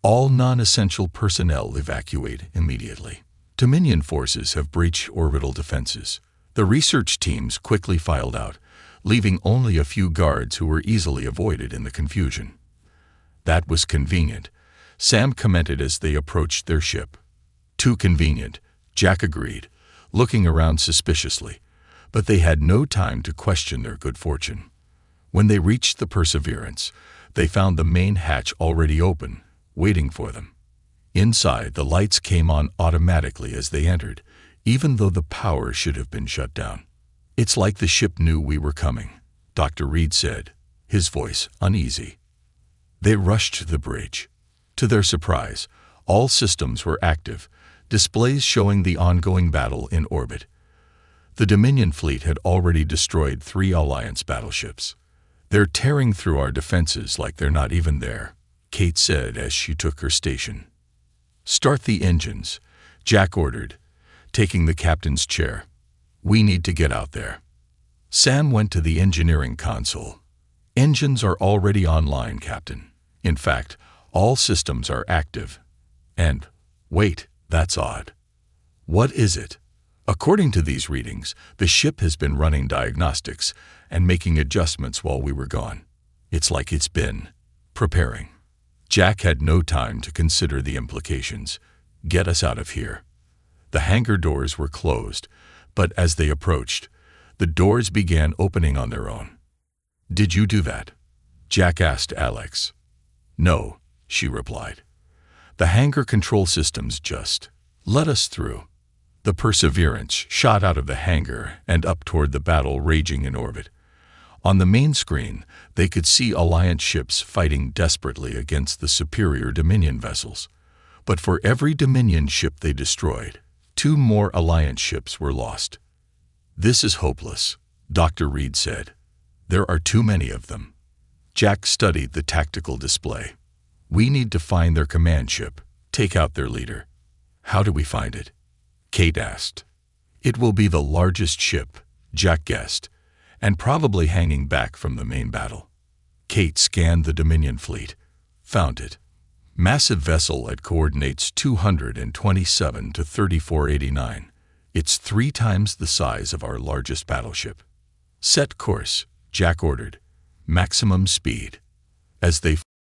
"All non-essential personnel evacuate immediately. Dominion forces have breached orbital defenses." The research teams quickly filed out, leaving only a few guards who were easily avoided in the confusion. "That was convenient," Sam commented as they approached their ship. "Too convenient," Jack agreed, looking around suspiciously, but they had no time to question their good fortune. When they reached the Perseverance, they found the main hatch already open, waiting for them. Inside, the lights came on automatically as they entered, even though the power should have been shut down. It's like the ship knew we were coming, Dr. Reed said, his voice uneasy. They rushed to the bridge. To their surprise, all systems were active, displays showing the ongoing battle in orbit. The Dominion fleet had already destroyed 3 Alliance battleships. They're tearing through our defenses like they're not even there, Kate said as she took her station. Start the engines, Jack ordered, taking the captain's chair. We need to get out there. Sam went to the engineering console. Engines are already online, Captain. In fact, all systems are active. And, wait, that's odd. What is it? According to these readings, the ship has been running diagnostics and making adjustments while we were gone. It's like it's been preparing. Jack had no time to consider the implications. Get us out of here. The hangar doors were closed, but as they approached, the doors began opening on their own. Did you do that? Jack asked Alex. No, she replied. The hangar control systems just let us through. The Perseverance shot out of the hangar and up toward the battle raging in orbit. On the main screen, they could see Alliance ships fighting desperately against the superior Dominion vessels. But for every Dominion ship they destroyed, 2 more Alliance ships were lost. This is hopeless, Dr. Reed said. There are too many of them. Jack studied the tactical display. We need to find their command ship, take out their leader. How do we find it? Kate asked. It will be the largest ship, Jack guessed, and probably hanging back from the main battle. Kate scanned the Dominion fleet. Found it. Massive vessel at coordinates 227 to 3489. It's 3 times the size of our largest battleship. Set course, Jack ordered. Maximum speed. As they